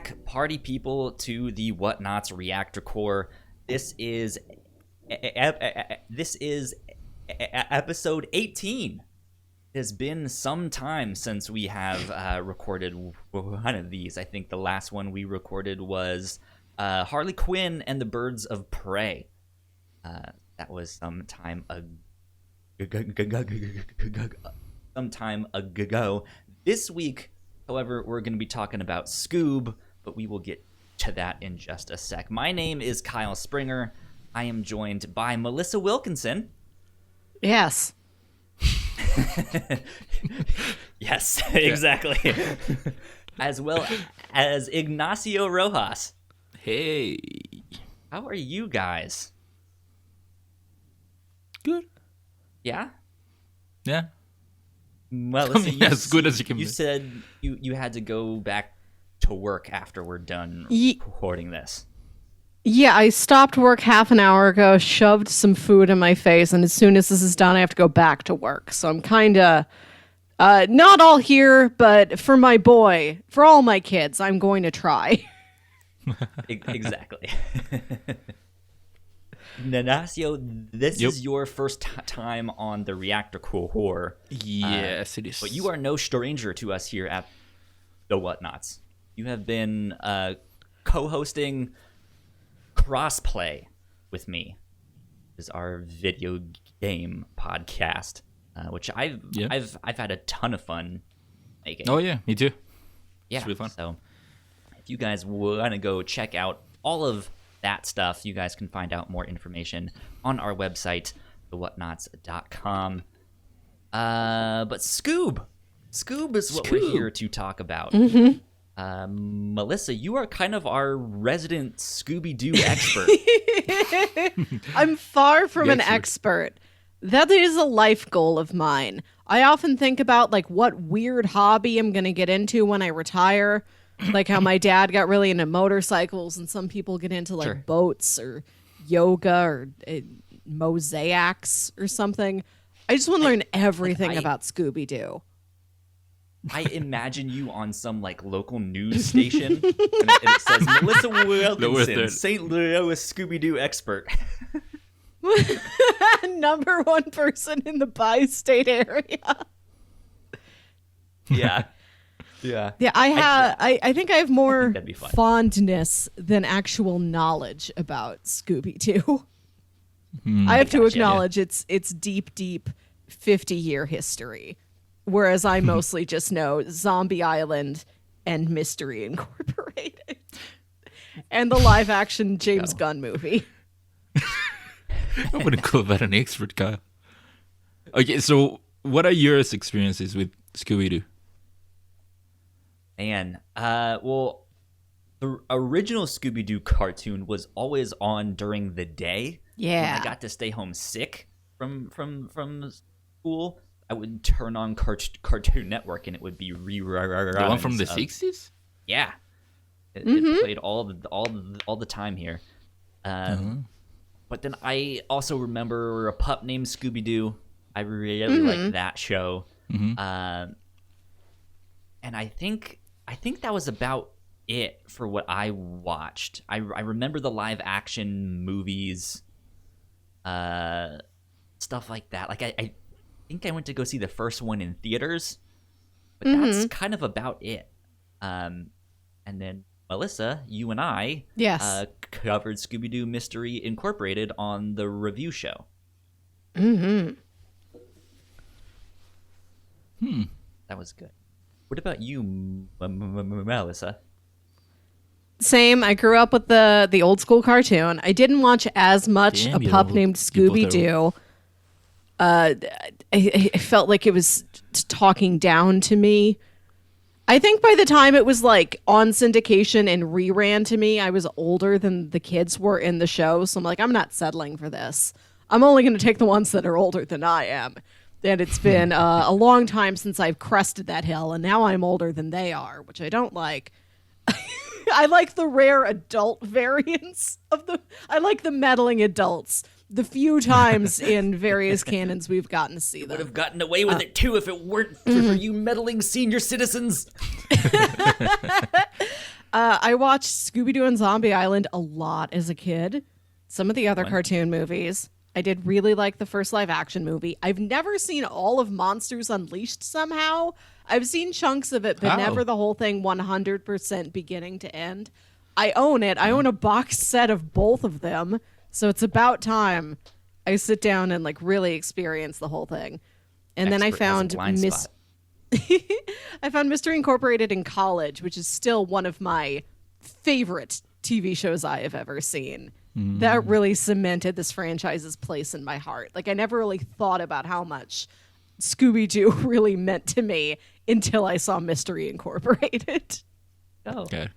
back, party people, to the Whatnauts Reactor Core. This is episode 18. It has been some time since we have recorded one of these. I think the last one we recorded was Harley Quinn and the Birds of Prey. That was some time ago. This week, however, we're going to be talking about Scoob, but we will get to that in just a sec. My name is Kyle Springer. I am joined by Melissa Wilkinson. Yes. Yes, exactly. As well as Ignacio Rojas. Hey. How are you guys? Good. Yeah? Yeah. Well, as good as you can be. You said you had to go back to work after we're done recording this. Yeah, I stopped work half an hour ago, shoved some food in my face, and as soon as this is done, I have to go back to work. So I'm kind of not all here, but for my boy, for all my kids, I'm going to try. Exactly. Ignacio, this is your first time on the Reactor Core. Yes, it is. But you are no stranger to us here at the Whatnauts. You have been co-hosting Crossplay with me. Is our video game podcast, which I've had a ton of fun making. Oh yeah, me too. Yeah, it's really fun. So if you guys want to go check out all of that stuff, you guys can find out more information on our website, thewhatnauts.com. But Scoob is what we're here to talk about. Mm-hmm. Melissa, you are kind of our resident Scooby-Doo expert. I'm far from an expert. That is a life goal of mine. I often think about like what weird hobby I'm going to get into when I retire. Like how my dad got really into motorcycles, and some people get into like boats or yoga or mosaics or something. I just want to learn everything about Scooby-Doo. I imagine you on some like local news station, and it says Melissa Wilkinson, St. Louis Scooby-Doo expert. Number one person in the bi-state area. Yeah. Yeah, I think I have more fondness than actual knowledge about Scooby-Doo. I have to acknowledge it's deep 50-year history, whereas I mostly just know Zombie Island and Mystery Incorporated and the live-action James Gunn movie. I wouldn't call that an expert, Kyle. Okay, so what are your experiences with Scooby-Doo? And well, the original Scooby-Doo cartoon was always on during the day. Yeah. When I got to stay home sick from school, I would turn on Cartoon Network and it would be reruns. The one from the 60s? Yeah. It played all the time here. But then I also remember A Pup Named Scooby-Doo. I really liked that show. And I think that was about it for what I watched. I remember the live action movies, stuff like that. Like I think I went to go see the first one in theaters, but that's kind of about it. And then Melissa, you and I covered Scooby-Doo Mystery Incorporated on the review show. That was good. What about you, Melissa? Same. I grew up with the old school cartoon. I didn't watch as much A Pup Named Scooby-Doo. I felt like it was talking down to me. I think by the time it was like on syndication and reran to me, I was older than the kids were in the show. So I'm like, I'm not settling for this. I'm only going to take the ones that are older than I am. And it's been a long time since I've crested that hill, and now I'm older than they are, which I don't like. I like the rare adult variants of I like the meddling adults. The few times in various canons we've gotten to see them. Would have gotten away with it too if it weren't for you meddling senior citizens. I watched Scooby-Doo and Zombie Island a lot as a kid. Some of the other cartoon movies. I did really like the first live-action movie. I've never seen all of Monsters Unleashed somehow. I've seen chunks of it, but never the whole thing 100% beginning to end. I own it. I own a box set of both of them, so it's about time I sit down and like really experience the whole thing. And then I found I found Mystery Incorporated in college, which is still one of my favorite TV shows I have ever seen. That really cemented this franchise's place in my heart. Like, I never really thought about how much Scooby-Doo really meant to me until I saw Mystery Incorporated. Oh. Okay.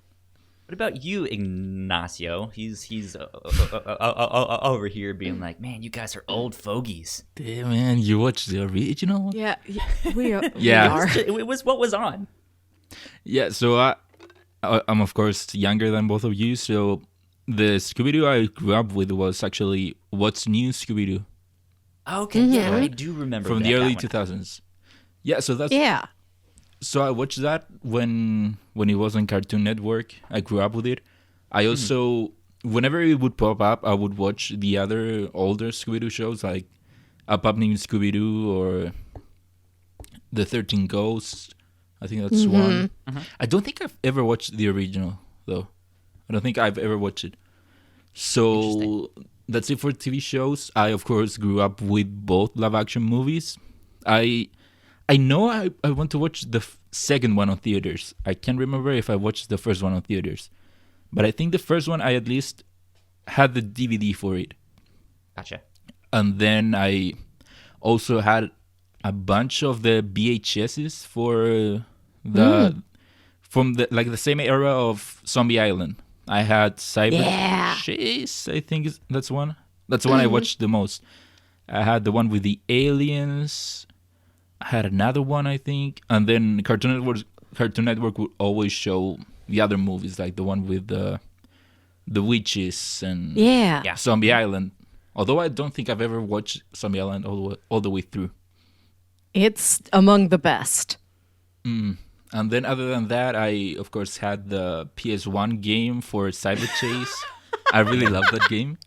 What about you, Ignacio? He's over here being like, man, you guys are old fogies. Damn, man, you watched the original one? Yeah, we are. It was what was on. Yeah, so I'm, of course, younger than both of you, so the Scooby-Doo I grew up with was actually What's New Scooby-Doo. Okay, yeah, I do remember from the early 2000s. Yeah, so that's... Yeah. So I watched that when it was on Cartoon Network. I grew up with it. I also, whenever it would pop up, I would watch the other older Scooby-Doo shows, like A Pup Named Scooby-Doo or The 13 Ghosts. I think that's one. I don't think I've ever watched the original, though. I don't think I've ever watched it. So that's it for TV shows. I, of course, grew up with both live-action movies. I know I want to watch the second one on theaters. I can't remember if I watched the first one on theaters. But I think the first one, I at least had the DVD for it. Gotcha. And then I also had a bunch of the VHSs for from the same era of Zombie Island. I had Cyber Chase, I think that's one. That's the one I watched the most. I had the one with the aliens. I had another one, I think. And then Cartoon Network would always show the other movies, like the one with the witches and Zombie Island. Although I don't think I've ever watched Zombie Island all the way through. It's among the best. And then other than that, I, of course, had the PS1 game for Cyber Chase. I really loved that game.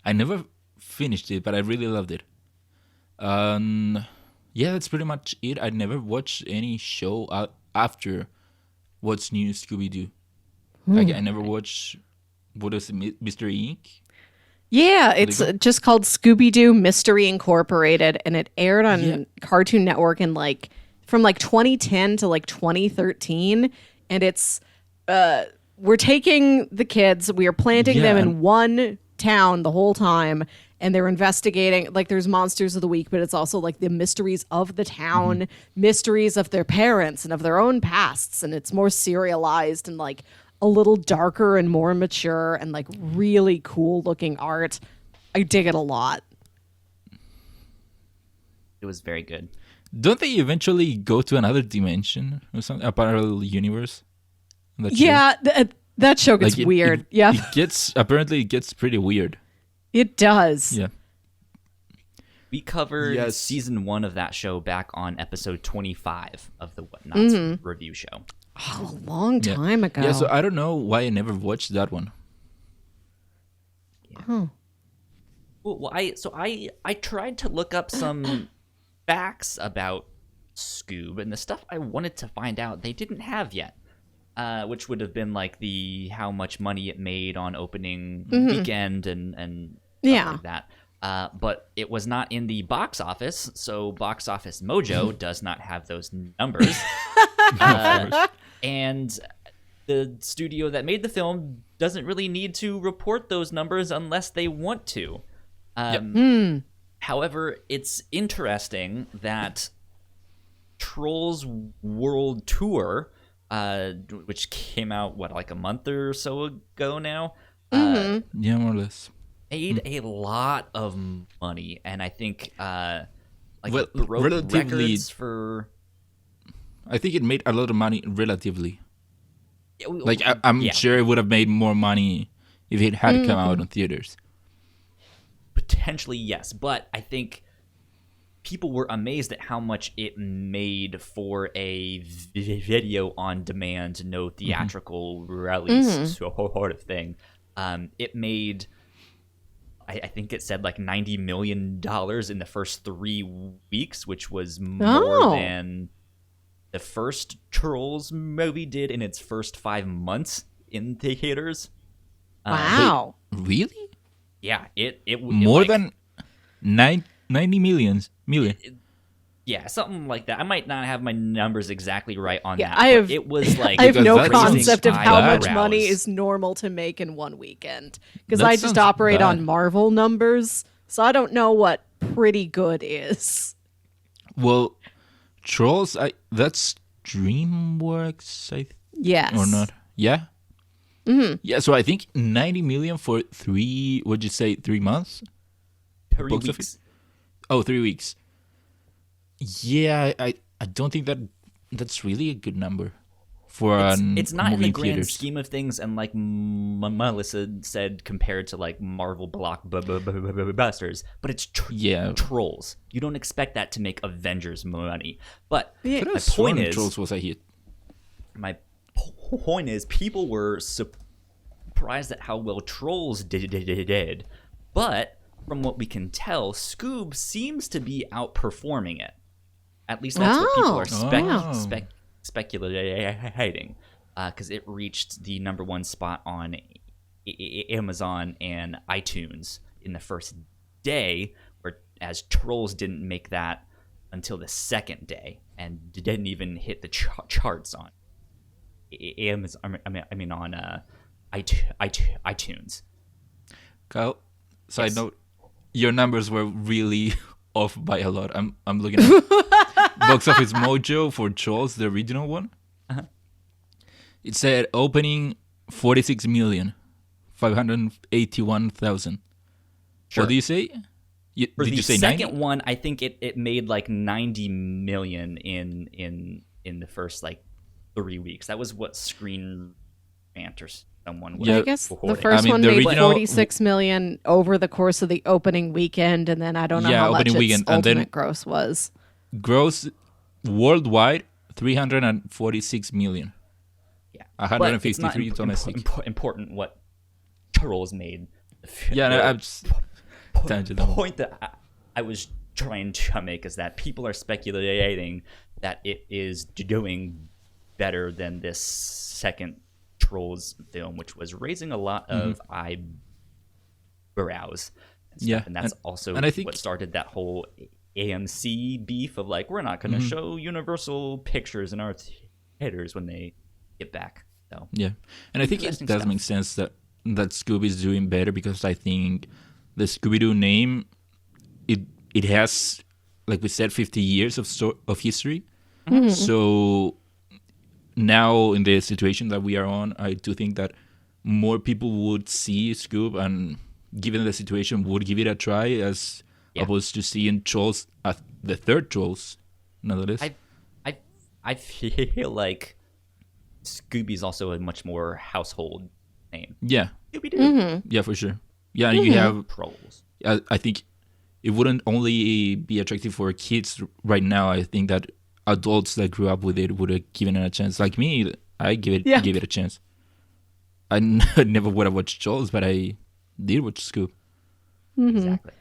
I never finished it, but I really loved it. Yeah, that's pretty much it. I never watched any show after What's New Scooby-Doo. Like, I never watched, what is it, Mystery Inc.? Yeah, it's just called Scooby-Doo Mystery Incorporated, and it aired on Cartoon Network in from 2010 to 2013, and it's we're taking the kids, we are planting them in one town the whole time, and they're investigating, there's monsters of the week, but it's also the mysteries of the town, mysteries of their parents and of their own pasts, and it's more serialized and a little darker and more mature and really cool looking art. I dig it a lot. It was very good. Don't they eventually go to another dimension or something, a parallel universe? That show gets weird. Apparently it gets pretty weird. It does. Yeah. We covered season 1 of that show back on episode 25 of the Whatnauts review show. Oh, a long time ago. Yeah, so I don't know why I never watched that one. Yeah. Huh. Well, I tried to look up some facts about Scoob, and the stuff I wanted to find out they didn't have yet, which would have been the how much money it made on opening weekend and stuff like that. But it was not in the box office, so Box Office Mojo does not have those numbers. And the studio that made the film doesn't really need to report those numbers unless they want to. However, it's interesting that Trolls World Tour, which came out, a month or so ago now? Yeah, more or less. Made a lot of money, and I think broke relatively records for... I think it made a lot of money relatively. I'm sure it would have made more money if it had come out on theaters. Potentially, yes. But I think people were amazed at how much it made for a video on demand, no theatrical release sort of thing. It made, I think it said like $90 million in the first 3 weeks, which was more than the first Trolls movie did in its first 5 months in theaters. Wow. Really? Yeah, it More like, than 90 million. Yeah, something like that. I might not have my numbers exactly right on Yeah, that. But it was like I have no Because that sounds concept of how much eyebrows. money is normal to make in one weekend. Because That I just sounds operate bad. on Marvel numbers, so I don't know what pretty good is. Well, Trolls, that's DreamWorks, Yes. or not? Yeah. Yeah. So I think 90 million for 3. What'd you say? 3 months? 3 Box weeks. office? Oh, 3 weeks. Yeah, I don't think that's really a good number for It's not in movie the grand theaters. scheme of things, and like Melissa said, compared to like Marvel blockbusters, but it's Yeah. Trolls. You don't expect that to make Avengers money. But Yeah. Could my have sworn point is, Trolls was a hit. my point is, people were surprised at how well Trolls did, but from what we can tell, Scoob seems to be outperforming it. At least that's what people are speculating, because it reached the #1 spot on Amazon and iTunes in the first day, whereas Trolls didn't make that until the second day and didn't even hit the charts on Amazon. I mean on iTunes. Kyle, side Yes. note, your numbers were really off by a lot. I'm looking at Box Office Mojo for Trolls, the original one. It said opening 46 million, 581,000. Sure. What do you say? Did For the you say second 90? one, I think it made like 90 million in the first like 3 weeks. That was what Screen Rant or someone was Yeah. I guess the reporting. first mean, one the made original- 46 million over the course of the opening weekend, and then I don't know Yeah, how much opening its weekend, and then- ultimate gross was. Gross worldwide 346 million. Yeah, 153 but it's domestic. not important what Trolls made. Yeah, no, The I'm just tangent. point that I was trying to make is that people are speculating that it is doing better than this second Trolls film, which was raising a lot of eyebrows and stuff. Yeah, And that's also and I think- what started that whole AMC beef of like, we're not going to show Universal Pictures in our theaters when they get back. So Yeah, and I think it Interesting does stuff. make sense that Scooby is doing better, because I think the Scooby-Doo name, it has, like we said, 50 years of history. So now in the situation that we are on, I do think that more people would see Scoob, and given the situation, would give it a try as opposed to seeing Trolls, the third Trolls, nonetheless. I feel like Scooby's also a much more household name. Yeah, Scooby-Doo. yeah, for sure. Yeah, you have. Trolls. I think it wouldn't only be attractive for kids right now. I think that adults that grew up with it would have given it a chance. Like me, I gave it a chance. I never would have watched Trolls, but I did watch Scoob. Exactly.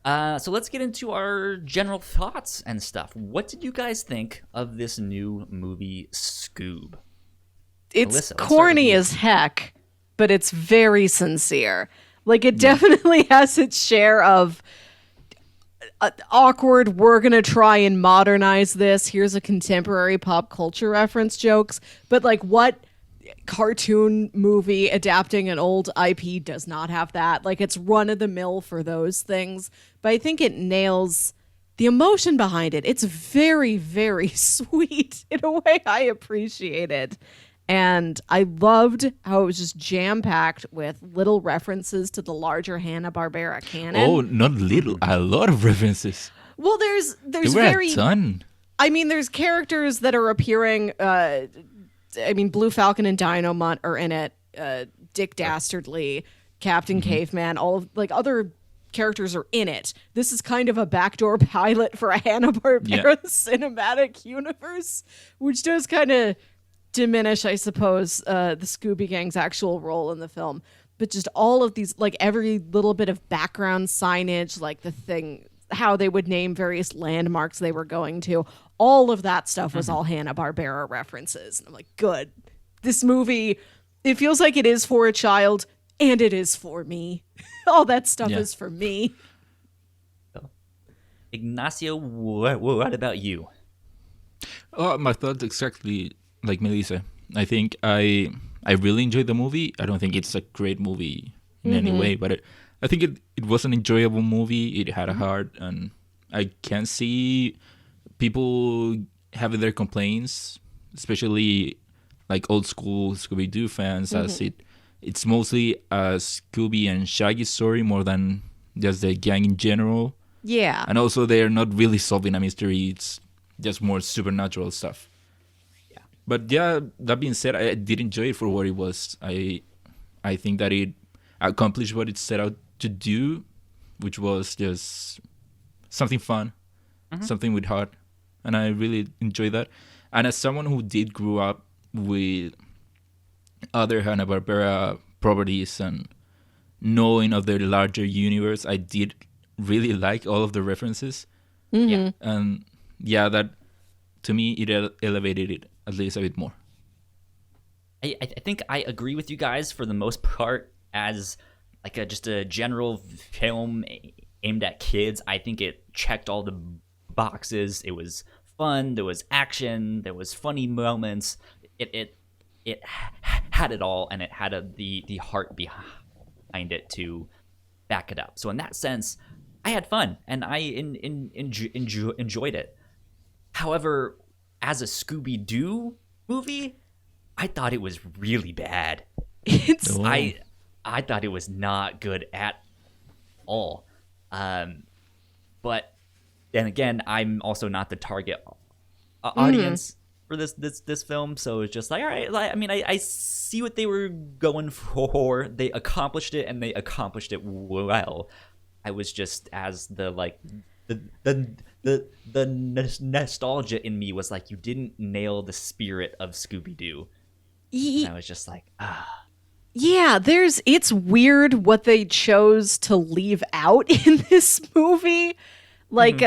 So let's get into our general thoughts and stuff. What did you guys think of this new movie, Scoob? It's Alyssa, let's start corny with you. as heck, but it's very sincere. Like, it definitely has its share of awkward, we're going to try and modernize this. Here's a contemporary pop culture reference jokes. But, like, what cartoon movie adapting an old IP does not have that? Like, it's run of the mill for those things. But I think it nails the emotion behind it. It's very, very sweet in a way I appreciated. And I loved how it was just jam-packed with little references to the larger Hanna-Barbera canon. Oh, not little, a lot of references. Well, there's There were very... a ton. I mean, there's characters that are appearing... Blue Falcon and Dynamite are in it. Dick Dastardly, Captain Caveman, all of, like, other characters are in it. This is kind of a backdoor pilot for a Hanna-Barbera cinematic universe, which does kind of diminish, I suppose, the Scooby Gang's actual role in the film. But just all of these, like every little bit of background signage, like the thing, how they would name various landmarks they were going to, all of that stuff was all Hanna-Barbera references. And I'm like, good. This movie, it feels like it is for a child, and it is for me. All that stuff is for me. Ignacio, what about you? Oh, my thoughts exactly like Melissa. I think I really enjoyed the movie. I don't think it's a great movie in any way, but I think it was an enjoyable movie. It had a heart, and I can see people having their complaints, especially like old school Scooby-Doo fans, as it's mostly a Scooby and Shaggy story more than just the gang in general. Yeah. And also they're not really solving a mystery. It's just more supernatural stuff. Yeah. But yeah, that being said, I did enjoy it for what it was. I think that it accomplished what it set out to do, which was just something fun, something with heart. And I really enjoyed that. And as someone who did grow up with other Hanna-Barbera properties and knowing of their larger universe, I did really like all of the references. Yeah. And yeah, that to me, it elevated it at least a bit more. I think I agree with you guys for the most part. As like just a general film aimed at kids, I think it checked all the boxes. It was fun. There was action. There was funny moments. It had it all, and it had the heart behind it to back it up. So in that sense, I had fun, and I enjoyed it. However, as a Scooby-Doo movie, I thought it was really bad. I thought it was not good at all. But then again, I'm also not the target audience for this film, so it's just like, all right. I mean, I see what they were going for. They accomplished it, and they accomplished it well. I was just, as the nostalgia in me was like, you didn't nail the spirit of Scooby-Doo. And I was just like, Yeah, it's weird what they chose to leave out in this movie. Like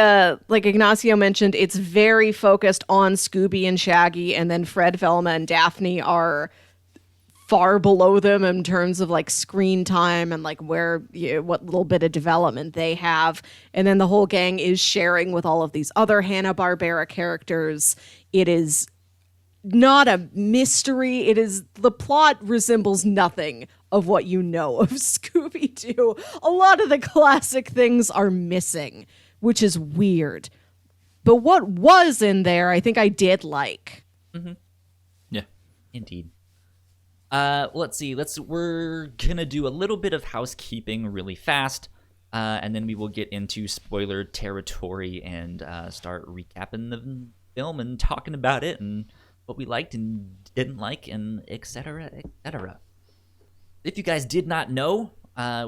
Ignacio mentioned, it's very focused on Scooby and Shaggy, and then Fred, Velma, and Daphne are far below them in terms of like screen time and like what little bit of development they have. And then the whole gang is sharing with all of these other Hanna-Barbera characters. It is not a mystery. The plot resembles nothing of what you know of Scooby-Doo. A lot of the classic things are missing, which is weird. But what was in there, I think I did like. Yeah, indeed. Let's see. We're gonna do a little bit of housekeeping really fast, and then we will get into spoiler territory and start recapping the film and talking about it and what we liked and didn't like, and etc., etc. If you guys did not know,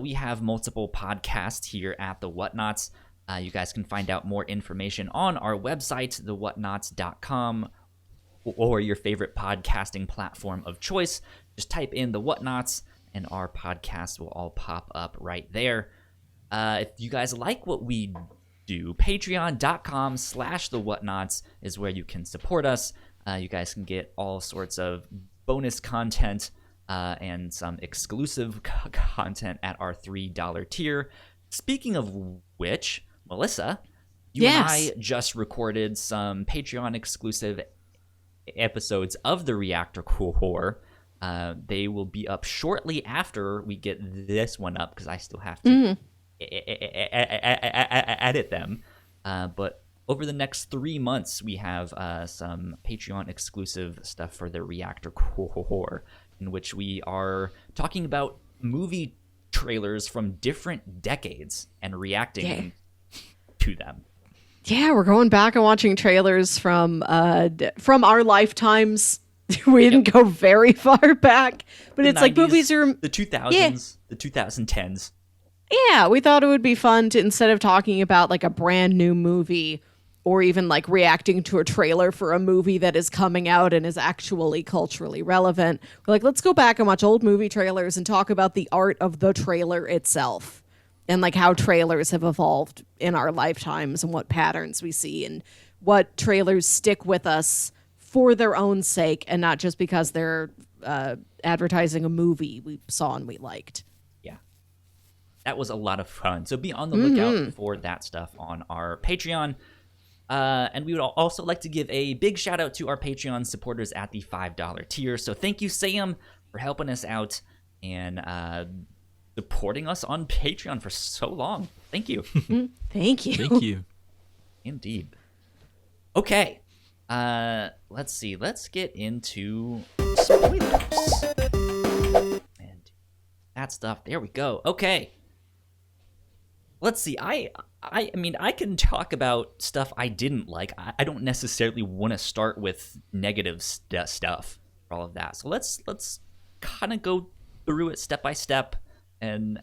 we have multiple podcasts here at the Whatnauts. You guys can find out more information on our website, thewhatnauts.com, or your favorite podcasting platform of choice. Just type in the Whatnauts, and our podcasts will all pop up right there. If you guys like what we do, patreon.com/thewhatnauts is where you can support us. You guys can get all sorts of bonus content and some exclusive content at our $3 tier. Speaking of which, Melissa, you and I just recorded some Patreon exclusive episodes of the Reactor Core. They will be up shortly after we get this one up, because I still have to edit them. But over the next 3 months, we have some Patreon exclusive stuff for the Reactor Core, in which we are talking about movie trailers from different decades and reacting to them. Yeah, we're going back and watching trailers from our lifetimes. We didn't go very far back, but it's 90s, like movies are the 2000s, the 2010s. Yeah, we thought it would be fun to, instead of talking about like a brand new movie or even like reacting to a trailer for a movie that is coming out and is actually culturally relevant, we're like, let's go back and watch old movie trailers and talk about the art of the trailer itself and like how trailers have evolved in our lifetimes and what patterns we see and what trailers stick with us for their own sake and not just because they're advertising a movie we saw and we liked. Yeah. That was a lot of fun. So be on the lookout for that stuff on our Patreon. And we would also like to give a big shout out to our Patreon supporters at the $5 tier. So thank you, Sam, for helping us out and supporting us on Patreon for so long. Thank you. Thank you. Thank you. Indeed. Okay. Let's see. Let's get into spoilers. And that stuff. There we go. Okay. Let's see. I mean, I can talk about stuff I didn't like. I don't necessarily want to start with negative stuff for all of that. So let's kind of go through it step by step and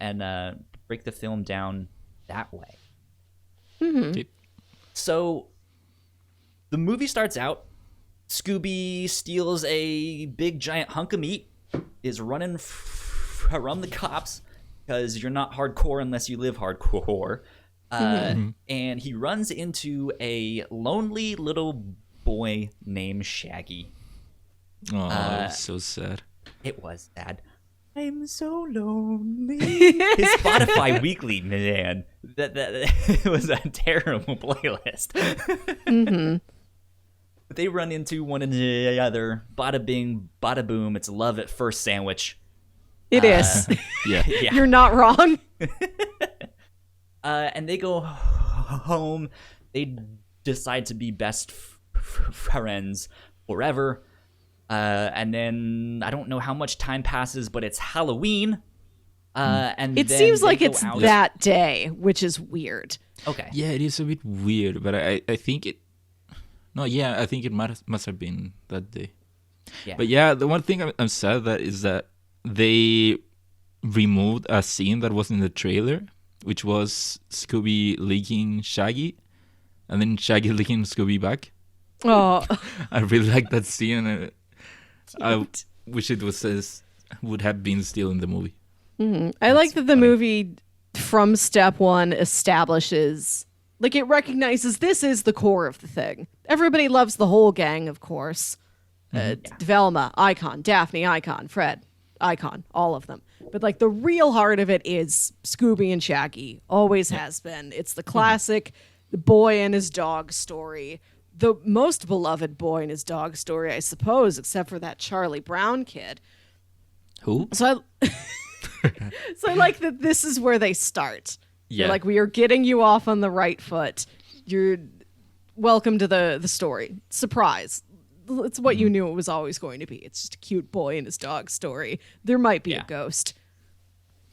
break the film down that way. Okay. So the movie starts out. Scooby steals a big giant hunk of meat, is running from the cops because you're not hardcore unless you live hardcore. And he runs into a lonely little boy named Shaggy. Oh, that was so sad. It was sad. I'm so lonely. His Spotify Weekly, man. That it was a terrible playlist. But they run into one another. Bada bing, bada boom. It's love at first sandwich. It is. Yeah. Yeah. You're not wrong. And they go home. They decide to be best friends forever. And then I don't know how much time passes, but it's Halloween. And It then seems they like go it's out. that day, which is weird. Okay. Yeah, it is a bit weird, but I think it... No, yeah, I think it must have been that day. Yeah. But yeah, the one thing I'm sad that is that they removed a scene that was in the trailer, which was Scooby licking Shaggy, and then Shaggy licking Scooby back. Oh, I really like that scene, and I wish it would have been still in the movie. I like that the movie from step one establishes, like, it recognizes this is the core of the thing. Everybody loves the whole gang, of course. Velma, icon. Daphne, icon. Fred, icon. All of them. But, like, the real heart of it is Scooby and Shaggy. Always has been. It's the classic boy and his dog story. The most beloved boy and his dog story, I suppose, except for that Charlie Brown kid. Who? So I like that this is where they start. Yeah. They're like, we are getting you off on the right foot. You're welcome to the story. Surprise. It's what you knew it was always going to be. It's just a cute boy and his dog story. There might be a ghost.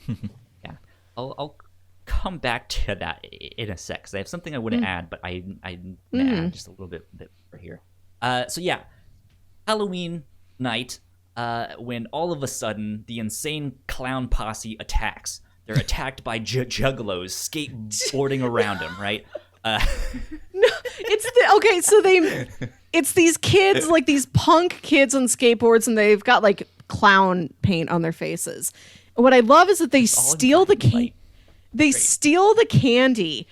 Yeah. I'll come back to that in a sec, because I have something I want to add, but I'm going to add just a little bit for here. So yeah, Halloween night, when all of a sudden the insane clown posse attacks. They're attacked by juggalos skateboarding around them, right? It's these kids, like these punk kids on skateboards, and they've got like clown paint on their faces. And what I love is that they steal the steal the candy,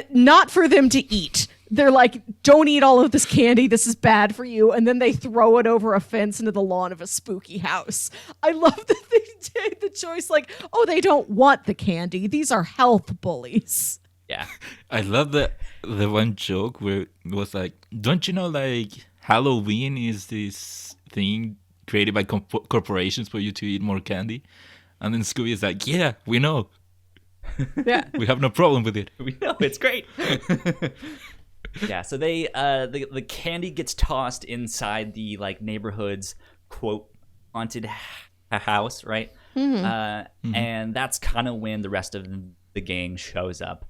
not for them to eat. They're like, don't eat all of this candy. This is bad for you. And then they throw it over a fence into the lawn of a spooky house. I love that they did the choice. Like, oh, they don't want the candy. These are health bullies. Yeah. I love the one joke where it was like, don't you know, like, Halloween is this thing created by corporations for you to eat more candy? And then Scooby is like, yeah, we know. Yeah. We have no problem with it. We know, it's great. Yeah, so they the candy gets tossed inside the like neighborhood's quote haunted house, right? And that's kind of when the rest of the gang shows up.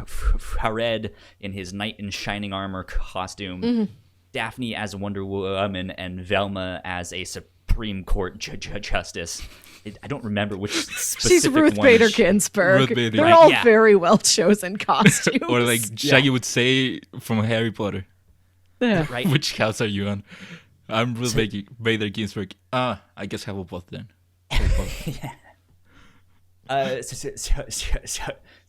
Fred in his knight in shining armor costume, Daphne as Wonder Woman, and Velma as a Supreme Court justice. I don't remember which specific She's Ruth one Bader is- Ginsburg. Ruth Bader. They're Right, all yeah. very well chosen costumes. Or like Shaggy would say from Harry Potter. Yeah. right? Which house are you on? I'm Ruth Bader Ginsburg. I guess Hufflepuff then. Hufflepuff.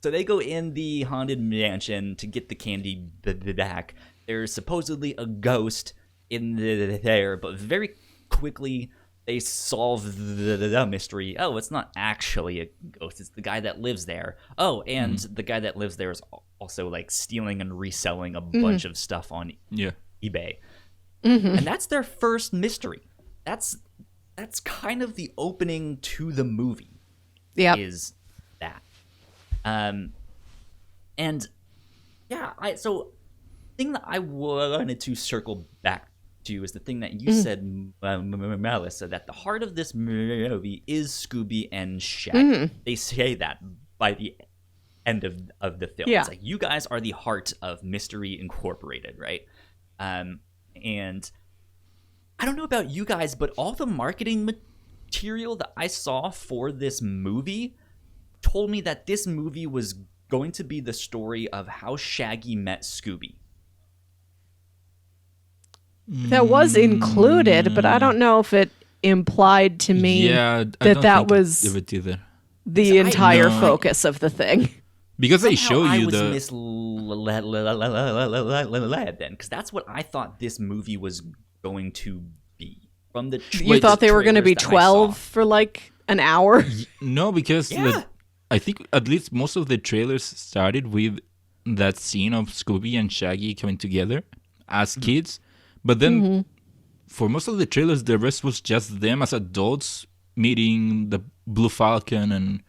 So they go in the haunted mansion to get the candy back. There's supposedly a ghost in there, but very quickly they solve the mystery. Oh, it's not actually a ghost. It's the guy that lives there. Oh, and the guy that lives there is also like stealing and reselling a bunch of stuff on Yeah. eBay. And that's their first mystery. That's kind of the opening to the movie. Yep. Is that. And yeah, so the thing that I wanted to circle back to is the thing that you said, Melissa, that the heart of this movie is Scooby and Shaggy. They say that by the end of the film. Yeah. It's like, you guys are the heart of Mystery Incorporated, right? And I don't know about you guys, but all the marketing material that I saw for this movie told me that this movie was going to be the story of how Shaggy met Scooby. That was included, but I don't know if it implied to me Yeah, I that don't that think was it would either. the entire No. focus of the thing. Because they Somehow show I you was the misled then, because that's what I thought this movie was going to be. From the You thought they were going to be trailers that I 12 saw. for like an hour? no, because Yeah. I think at least most of the trailers started with that scene of Scooby and Shaggy coming together as kids, but then for most of the trailers, the rest was just them as adults meeting the Blue Falcon and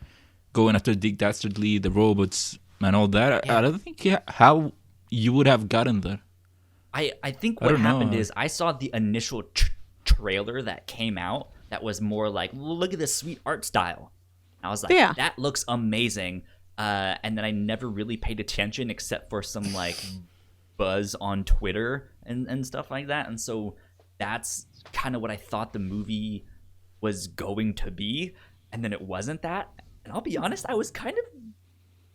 going after Dick Dastardly, the robots, and all that. I don't think how you would have gotten there. I think I what don't happened know. is I saw the initial trailer that came out that was more like, look at this sweet art style. I was like, Yeah. that looks amazing. And then I never really paid attention except for some like buzz on Twitter and stuff like that. And so that's kind of what I thought the movie was going to be. And then it wasn't that. And I'll be honest, I was kind of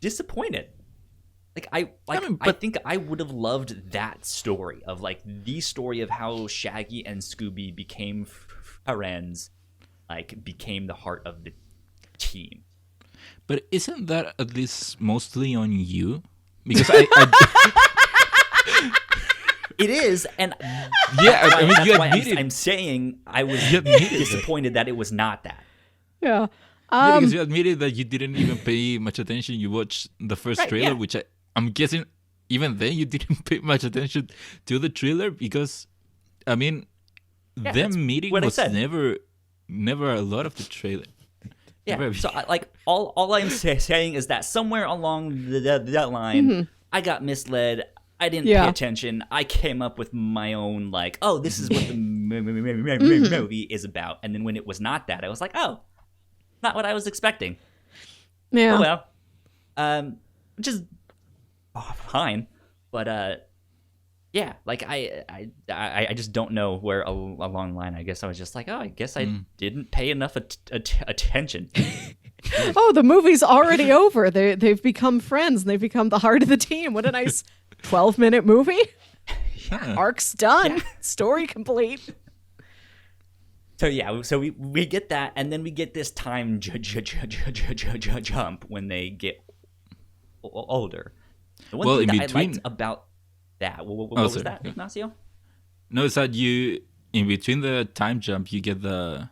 disappointed. I think I would have loved that story of like the story of how Shaggy and Scooby became friends, like became the heart of the team. But isn't that at least mostly on you? Because I It is, and yeah, I mean, that's you why admitted. I'm saying I was You admitted it. disappointed that it was not that. Yeah. Yeah, because you admitted that you didn't even pay much attention. You watched the first Right, trailer, yeah. which I'm guessing even then you didn't pay much attention to the trailer because, I mean, that's them meeting what I was said. never a lot of the trailer. Yeah. Never- So all I'm saying is that somewhere along that line, I got misled. I didn't Yeah. pay attention. I came up with my own like, oh, this is what the movie is about. And then when it was not that, I was like, oh, not what I was expecting. Yeah. Oh well, which is fine, but yeah, like I just don't know where along the line. I guess I was just like, oh, I guess I didn't pay enough attention. Oh, the movie's already over. They've become friends and they've become the heart of the team. What a nice 12-minute movie. Yeah. Arc's done. Story complete. So yeah, so we get that, and then we get this time jump when they get older. The one Well, thing in that I between- liked about that, what Oh, was sorry. that, Ignacio? No, it's that you in between the time jump you get the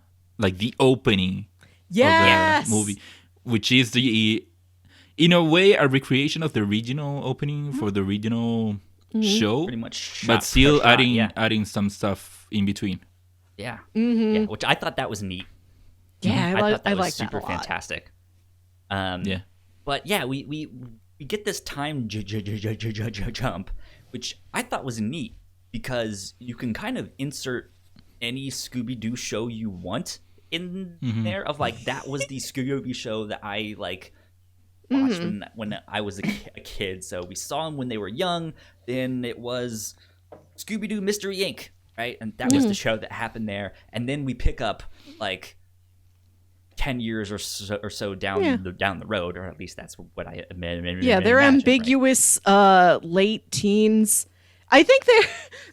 opening Yes. of the movie, which is in a way a recreation of the original opening for the original show, Pretty much, shot but still for shot, adding some stuff in between. yeah, yeah, which I thought that was neat. Yeah, I thought that was like super that a lot. fantastic. Yeah. But yeah, we get this time jump, which I thought was neat because you can kind of insert any Scooby-Doo show you want in there. Of like, that was the Scooby show that I like watched when I was a kid. So we saw them when they were young. Then it was Scooby-Doo Mystery Inc., right? And that was the show that happened there. And then we pick up like 10 years or so down the road, or at least that's what I imagine. Yeah, they're ambiguous late teens. I think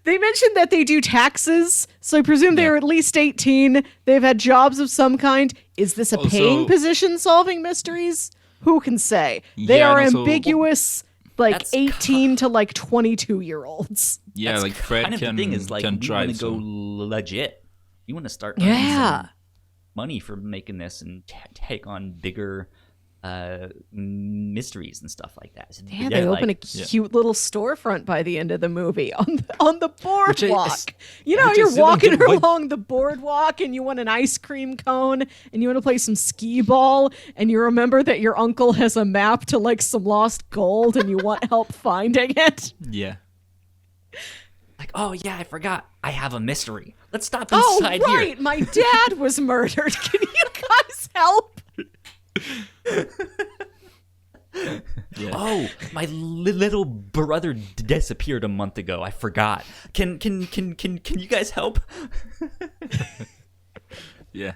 they mentioned that they do taxes, so I presume they're at least 18. They've had jobs of some kind. Is this a paying position solving mysteries? Who can say? They are ambiguous, like 18 to like 22-year-olds. Yeah, that's like Fred kind of can, the thing is like, can you drive want to go legit. You want to start earning some money for making this and take on bigger mysteries and stuff like that. So they open a cute little storefront by the end of the movie on the boardwalk. You're walking along the boardwalk and you want an ice cream cone and you want to play some skee ball and you remember that your uncle has a map to like some lost gold and you want help finding it. Yeah. Like, oh yeah, I forgot. I have a mystery. Let's stop inside here. Oh, right. My dad was murdered. Can you guys help? Yeah. Oh, my little brother disappeared a month ago. I forgot. Can you guys help? Yeah.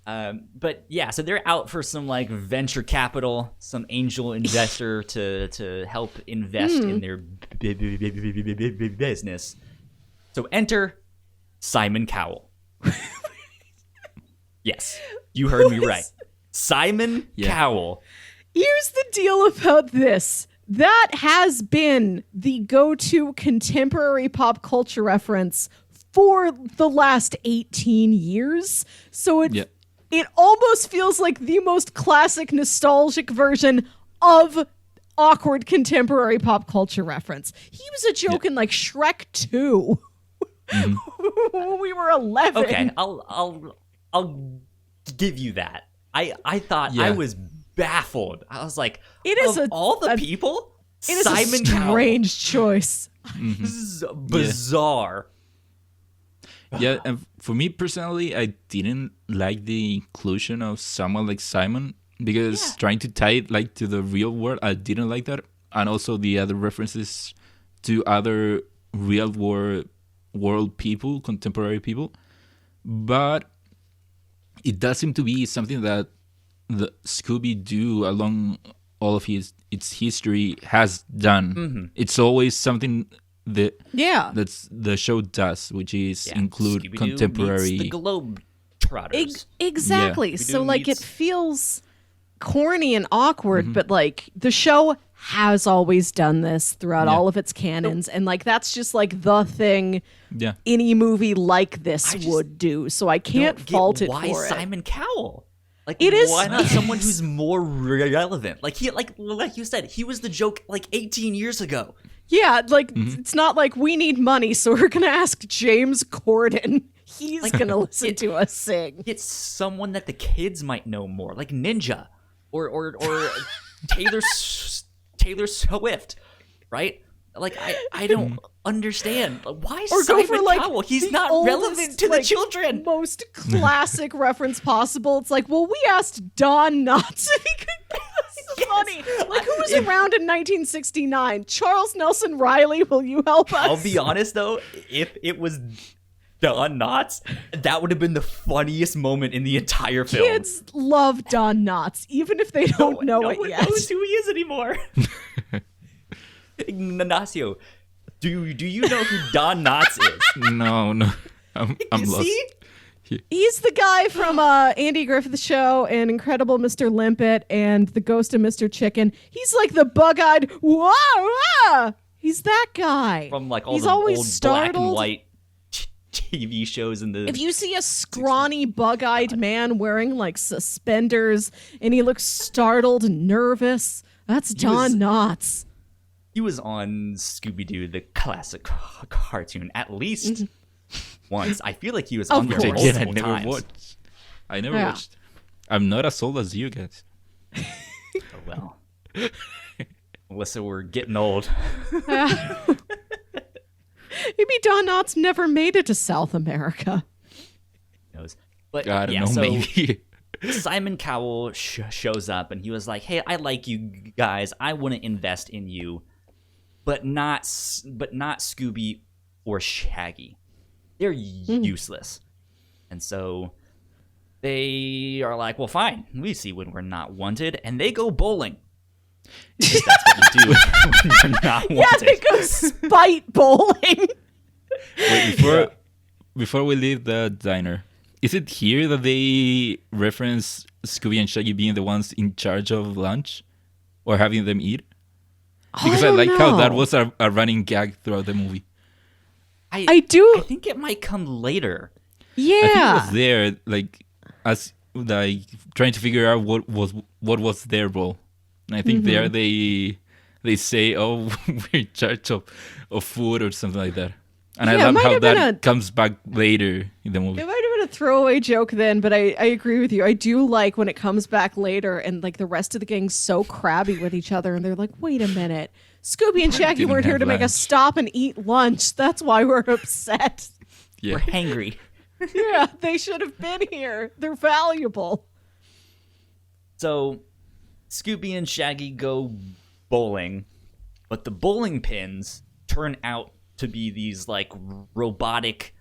But yeah, so they're out for some like venture capital, some angel investor to help invest in their business. So enter Simon Cowell. Yes, you heard me right. Simon Cowell. Here's the deal about this. That has been the go-to contemporary pop culture reference for the last 18 years. So it almost feels like the most classic nostalgic version of awkward contemporary pop culture reference. He was a joke in like Shrek 2 when we were 11. Okay, I'll give you that. I thought I was baffled. I was like, it is all the people? It is Simon a strange choice. This is bizarre. Yeah, and for me personally, I didn't like the inclusion of someone like Simon because trying to tie it like to the real world, I didn't like that, and also the other references to other real world people, contemporary people, but it does seem to be something that the Scooby-Doo, along all of its history, has done. It's always something that's the show does, which is include Scooby-Doo contemporary the Globetrotters. Exactly. So like it feels corny and awkward, but like the show has always done this throughout all of its canons, and like that's just like the thing any movie like this would do. So I can't fault it for it. Why Simon Cowell? Like, it is. Why not someone who's more relevant? Like like you said, he was the joke like 18 years ago. Yeah, like it's not like we need money, so we're gonna ask James Corden. He's gonna listen to us sing. It's someone that the kids might know more, like Ninja or Taylor Swift, right? Like I don't understand why or Simon go for, like, Cowell. He's not oldest, relevant to the children. Most classic reference possible. It's like, well, we asked Don Knotts if he could give us some money. Like, who was around in 1969? Charles Nelson Riley, will you help us? I'll be honest though, if it was Don Knotts, that would have been the funniest moment in the entire film. Kids love Don Knotts, even if they don't know it yet. No one knows who he is anymore. Ignacio, do you know who Don Knotts is? No. I'm lost. See? He's the guy from Andy Griffith's Show and Incredible Mr. Limpet and The Ghost of Mr. Chicken. He's like the bug-eyed, wah! He's that guy. From like all He's the always old startled. black and white TV shows in the... If you see a scrawny, bug-eyed man wearing like suspenders and he looks startled and nervous, that's Don Knotts. He was on Scooby-Doo, the classic cartoon, at least once. I feel like he was on there multiple times. I never watched. I'm not as old as you guys. Oh, well. Melissa, we're getting old. Maybe Don Knotts never made it to South America. Who knows? But I don't know, so maybe. Simon Cowell shows up and he was like, "Hey, I like you guys. I want to invest in you, but not Scooby or Shaggy. They're useless." And so they are like, well, fine, we see when we're not wanted, and they go bowling. Because that's what you do when you're not wanted. Yeah, they go spite bowling. Wait, before we leave the diner, is it here that they reference Scooby and Shaggy being the ones in charge of lunch or having them eat? Because I like how that was a running gag throughout the movie. I think it might come later. Yeah. I think it was there, like, as like trying to figure out what was their role. And I think there they say, "Oh, we're in charge of food" or something like that. And I love how that comes back later in the movie. It might have been a throwaway joke then, but I agree with you. I do like when it comes back later and like the rest of the gang's so crabby with each other and they're like, wait a minute. Scooby and Shaggy weren't here to make us stop and eat lunch. That's why we're upset. Yeah. We're hangry. Yeah, they should have been here. They're valuable. So Scooby and Shaggy go bowling, but the bowling pins turn out to be these like robotic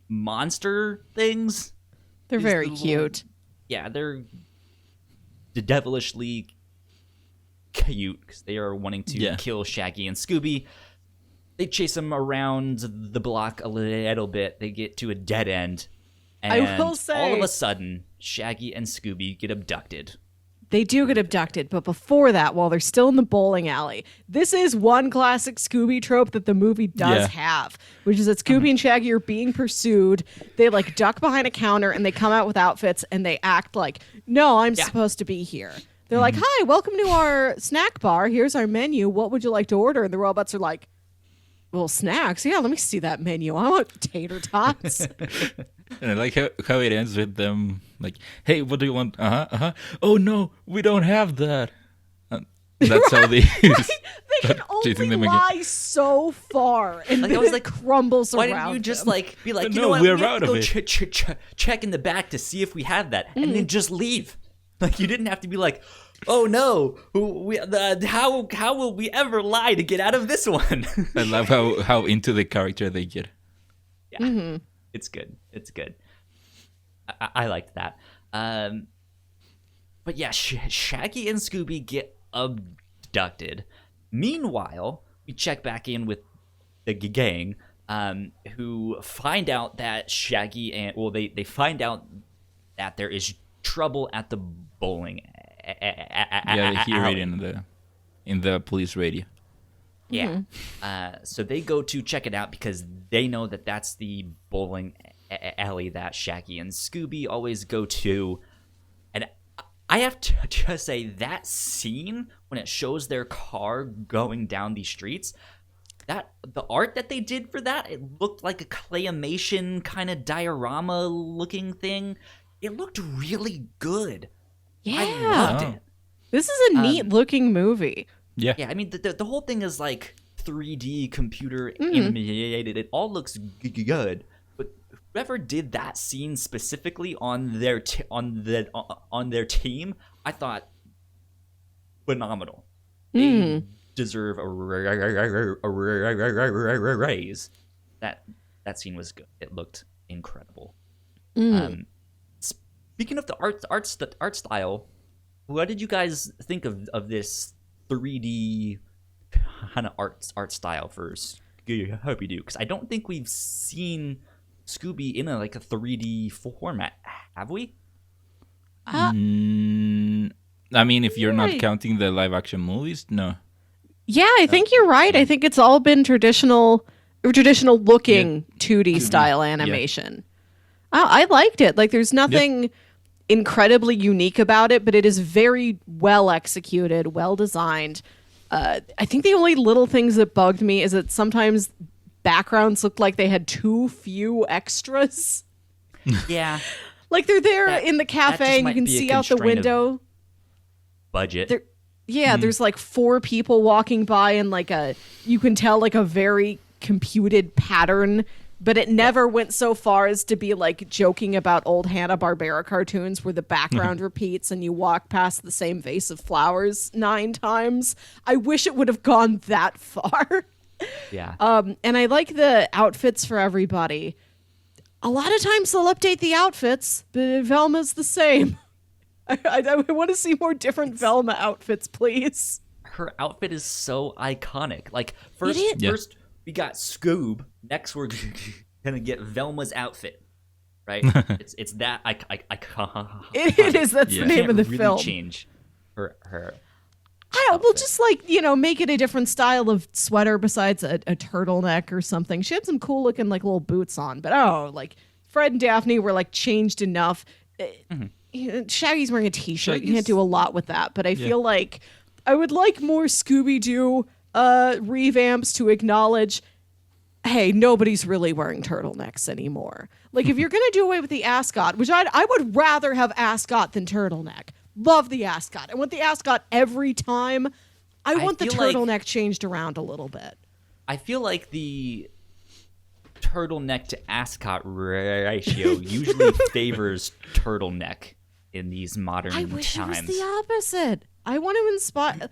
monster things. They're very cute. Yeah, they're devilishly cute because they are wanting to kill Shaggy and Scooby. They chase them around the block a little bit. They get to a dead end. And I will say, all of a sudden, Shaggy and Scooby get abducted. They do get abducted, but before that, while they're still in the bowling alley, this is one classic Scooby trope that the movie does have, which is that Scooby and Shaggy are being pursued. They like duck behind a counter and they come out with outfits and they act like, no, I'm supposed to be here. They're like, hi, welcome to our snack bar. Here's our menu. What would you like to order? And the robots are like, well, snacks. Yeah, let me see that menu. I want tater tots. And I like how it ends with them like, hey, what do you want? Oh, no, we don't have that. That's how they They can only lie so far and like, I was like, crumbles why around didn't you just them. like be like, you no, know what, we're we have to out go of it. check in the back to see if we have that, and then just leave. Like, you didn't have to be like, oh no, how will we ever lie to get out of this one? I love how into the character they get. Yeah, it's good. It's good. I liked that. But yeah, Shaggy and Scooby get abducted. Meanwhile, we check back in with the gang, who find out that Shaggy and they find out that there is trouble at the bowling. They hear it in the police radio. Yeah. So they go to check it out because they know that that's the bowling alley that Shaggy and Scooby always go to. And I have to just say, that scene when it shows their car going down the streets, that the art that they did for that, it looked like a claymation kind of diorama looking thing. It looked really good. Yeah. I loved it. This is a neat looking movie. Yeah. Yeah, I mean, the whole thing is like 3D computer animated. It all looks good. But whoever did that scene specifically on their on their team, I thought phenomenal. They deserve a raise. That scene was good. It looked incredible. Speaking of the art style, what did you guys think of this 3D kind of art style for Scooby-Doo? Because I don't think we've seen Scooby in a 3D format, have we? I mean, if you're not counting the live action movies, no. Yeah, I think you're right. I think it's all been traditional looking 2D style animation. I liked it. Like, there's nothing incredibly unique about it, but it is very well executed, well designed. I think the only little things that bugged me is that sometimes backgrounds looked like they had too few extras. Yeah. Like, they're there in the cafe and you can see out the window. Budget. There's like 4 people walking by and you can tell like a very computed pattern, but it never went so far as to be like joking about old Hanna-Barbera cartoons where the background repeats and you walk past the same vase of flowers 9 times. I wish it would have gone that far. Yeah. And I like the outfits for everybody. A lot of times they'll update the outfits, but Velma's the same. I want to see more different Velma outfits, please. Her outfit is so iconic. Like, first we got Scoob. Next, we're gonna get Velma's outfit. Right? it's that iconic. It is. That's the name of the really film. Change her. We'll just make it a different style of sweater besides a turtleneck or something. She had some cool looking little boots on, but Fred and Daphne were like changed enough. Shaggy's wearing a t-shirt. You can't do a lot with that, but I feel like I would like more Scooby-Doo revamps to acknowledge, hey, nobody's really wearing turtlenecks anymore. Like, if you're gonna do away with the ascot, which I would rather have ascot than turtleneck. Love the ascot. I want the ascot every time. I want the turtleneck changed around a little bit. I feel like the turtleneck to ascot ratio usually favors turtleneck in these modern times. I wish it was the opposite. I want to inspire.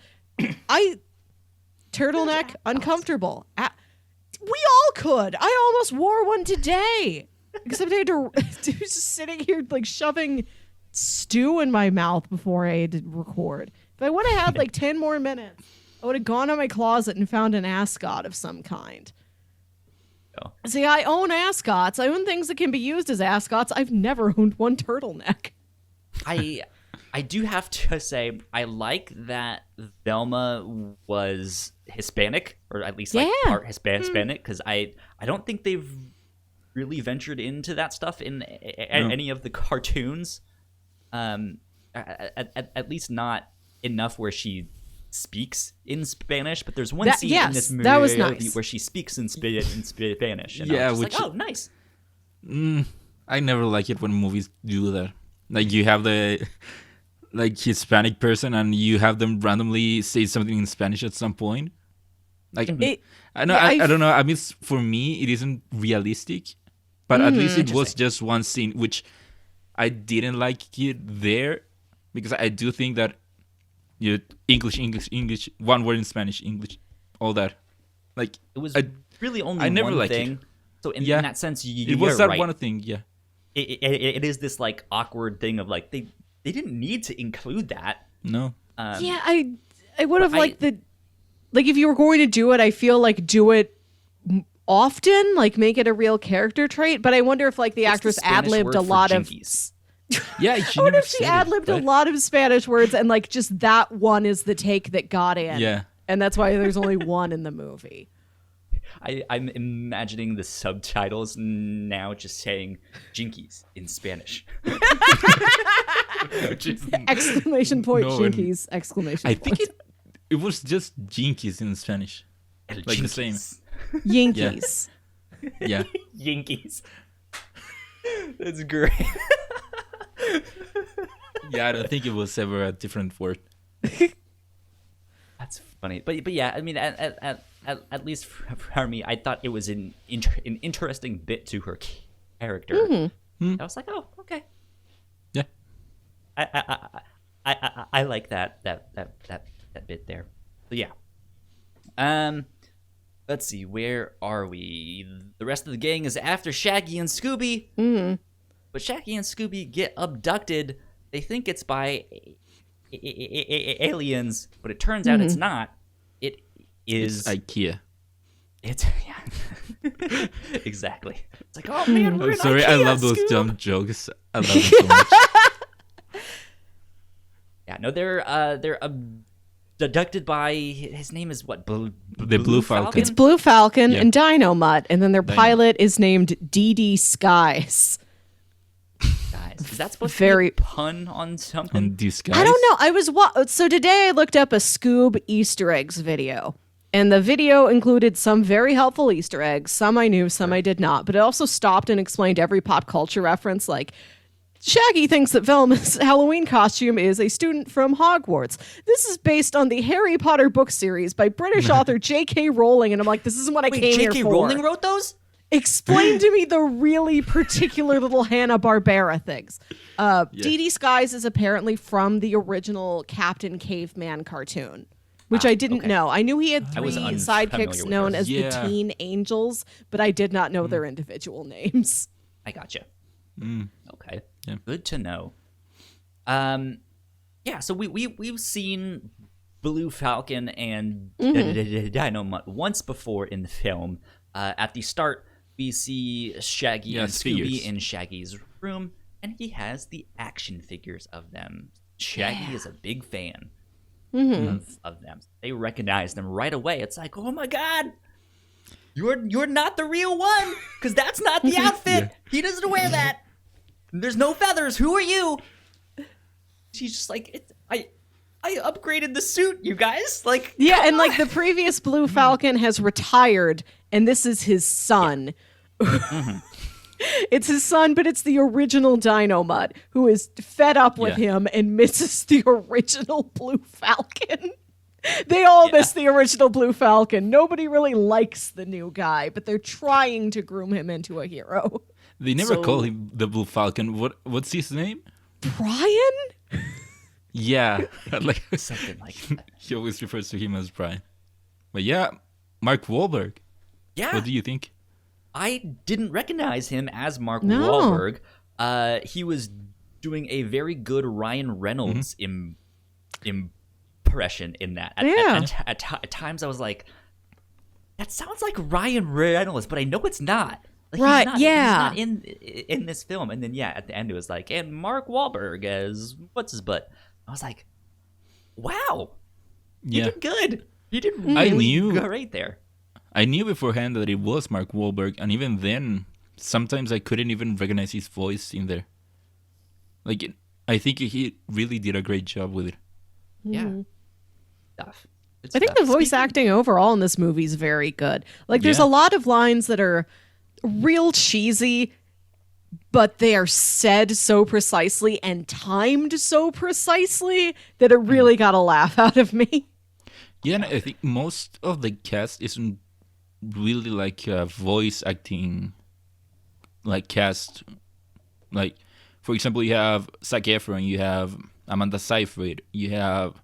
Turtleneck, uncomfortable. We all could. I almost wore one today. Except I had to. I was just sitting here like shoving stew in my mouth before I had to record. If I would have had like 10 more minutes, I would have gone to my closet and found an ascot of some kind. Oh. See, I own ascots. I own things that can be used as ascots. I've never owned one turtleneck. I do have to say, I like that Velma was Hispanic, or at least like part Hispanic, because I don't think they've really ventured into that stuff in any of the cartoons. At least not enough where she speaks in Spanish, but there's one scene in this movie that was nice. where she speaks in Spanish. And Yeah, I was which like, oh, nice. I never like it when movies do that. Like, you have the like Hispanic person and you have them randomly say something in Spanish at some point. Like, I don't know. I mean, for me, it isn't realistic, but at least it was just one scene, which I didn't like it there, because I do think that English, one word in Spanish, English, all that. Like, it was really only never one liked thing. it. So in that sense, it was that right. one thing. Yeah, it is this like awkward thing of like they didn't need to include that. No. I would have liked the, like, if you were going to do it, I feel like do it often, like make it a real character trait. But I wonder if like the actress ad-libbed a lot of. Yeah, I wonder if she ad-libbed a lot of Spanish words and like just that one is the take that got in. Yeah. And that's why there's only one in the movie. I'm imagining the subtitles now just saying Jinkies in Spanish. Exclamation point, Jinkies! Exclamation point. I think it was just Jinkies in Spanish. El Like Jinkies. the same. Yankees. Yeah. Jinkies. That's great. Yeah, I don't think it was ever a different word. That's funny, but yeah, I mean, at least for me, I thought it was an interesting bit to her character. I was like, oh, okay. Yeah, I like that bit there. So yeah. Let's see, where are we? The rest of the gang is after Shaggy and Scooby. But Shaggy and Scooby get abducted. They think it's by aliens, but it turns out it's not. It is IKEA. It's exactly. It's like, oh man, we're I'm in sorry, IKEA, I love those Scoob. dumb jokes. I love them so much. Yeah, no, they're abducted by, his name is what? The Blue Falcon. It's Blue Falcon Yeah. and Dynamut, and then their pilot is named DD Skies. Guys, is that supposed to be a pun on something? On these guys. I don't know. I was so today I looked up a Scoob Easter eggs video, and the video included some very helpful Easter eggs. Some I knew, some I did not. But it also stopped and explained every pop culture reference, like Shaggy thinks that Velma's Halloween costume is a student from Hogwarts. This is based on the Harry Potter book series by British author J.K. Rowling, and I'm like, this isn't what I came here for. J.K. Rowling wrote those? Explain to me the really particular little Hanna-Barbera things. DD Skies is apparently from the original Captain Caveman cartoon, which I didn't know. I knew he had I was three unfamiliar sidekicks with known those. as the Teen Angels, but I did not know their individual names. I gotcha. Okay. Yeah. Good to know. Yeah, so we've seen Blue Falcon and Dynamite once before in the film. At the start, we see Shaggy and Scooby in Shaggy's room, and he has the action figures of them. Shaggy is a big fan of them. They recognize them right away. It's like, oh my god, you're not the real one, because that's not the outfit. He doesn't wear that. There's no feathers. Who are you? She's just like, I upgraded the suit, you guys. Like, yeah, and like the previous Blue Falcon has retired, and this is his son. It's his son, but it's the original Dynamite who is fed up with him and misses the original Blue Falcon. They all miss the original Blue Falcon. Nobody really likes the new guy, but they're trying to groom him into a hero. They never call him the Blue Falcon. What's his name? Brian? Yeah, like something like that. He always refers to him as Brian. But yeah, Mark Wahlberg. Yeah. What do you think? I didn't recognize him as Mark Wahlberg. He was doing a very good Ryan Reynolds impression in that. At times I was like, that sounds like Ryan Reynolds, but I know it's not. Like, he's not in this film. And then at the end it was like, and Mark Wahlberg as what's his butt. I was like, wow, you did good. You did really great there. I knew beforehand that it was Mark Wahlberg, and even then, sometimes I couldn't even recognize his voice in there. Like, I think he really did a great job with it. Yeah. I think the voice acting overall in this movie is very good. Like, there's a lot of lines that are real cheesy, but they are said so precisely and timed so precisely that it really got a laugh out of me. Yeah, and I think most of the cast isn't really like a voice acting like cast. Like, for example, you have Zac Efron, you have Amanda Seyfried, you have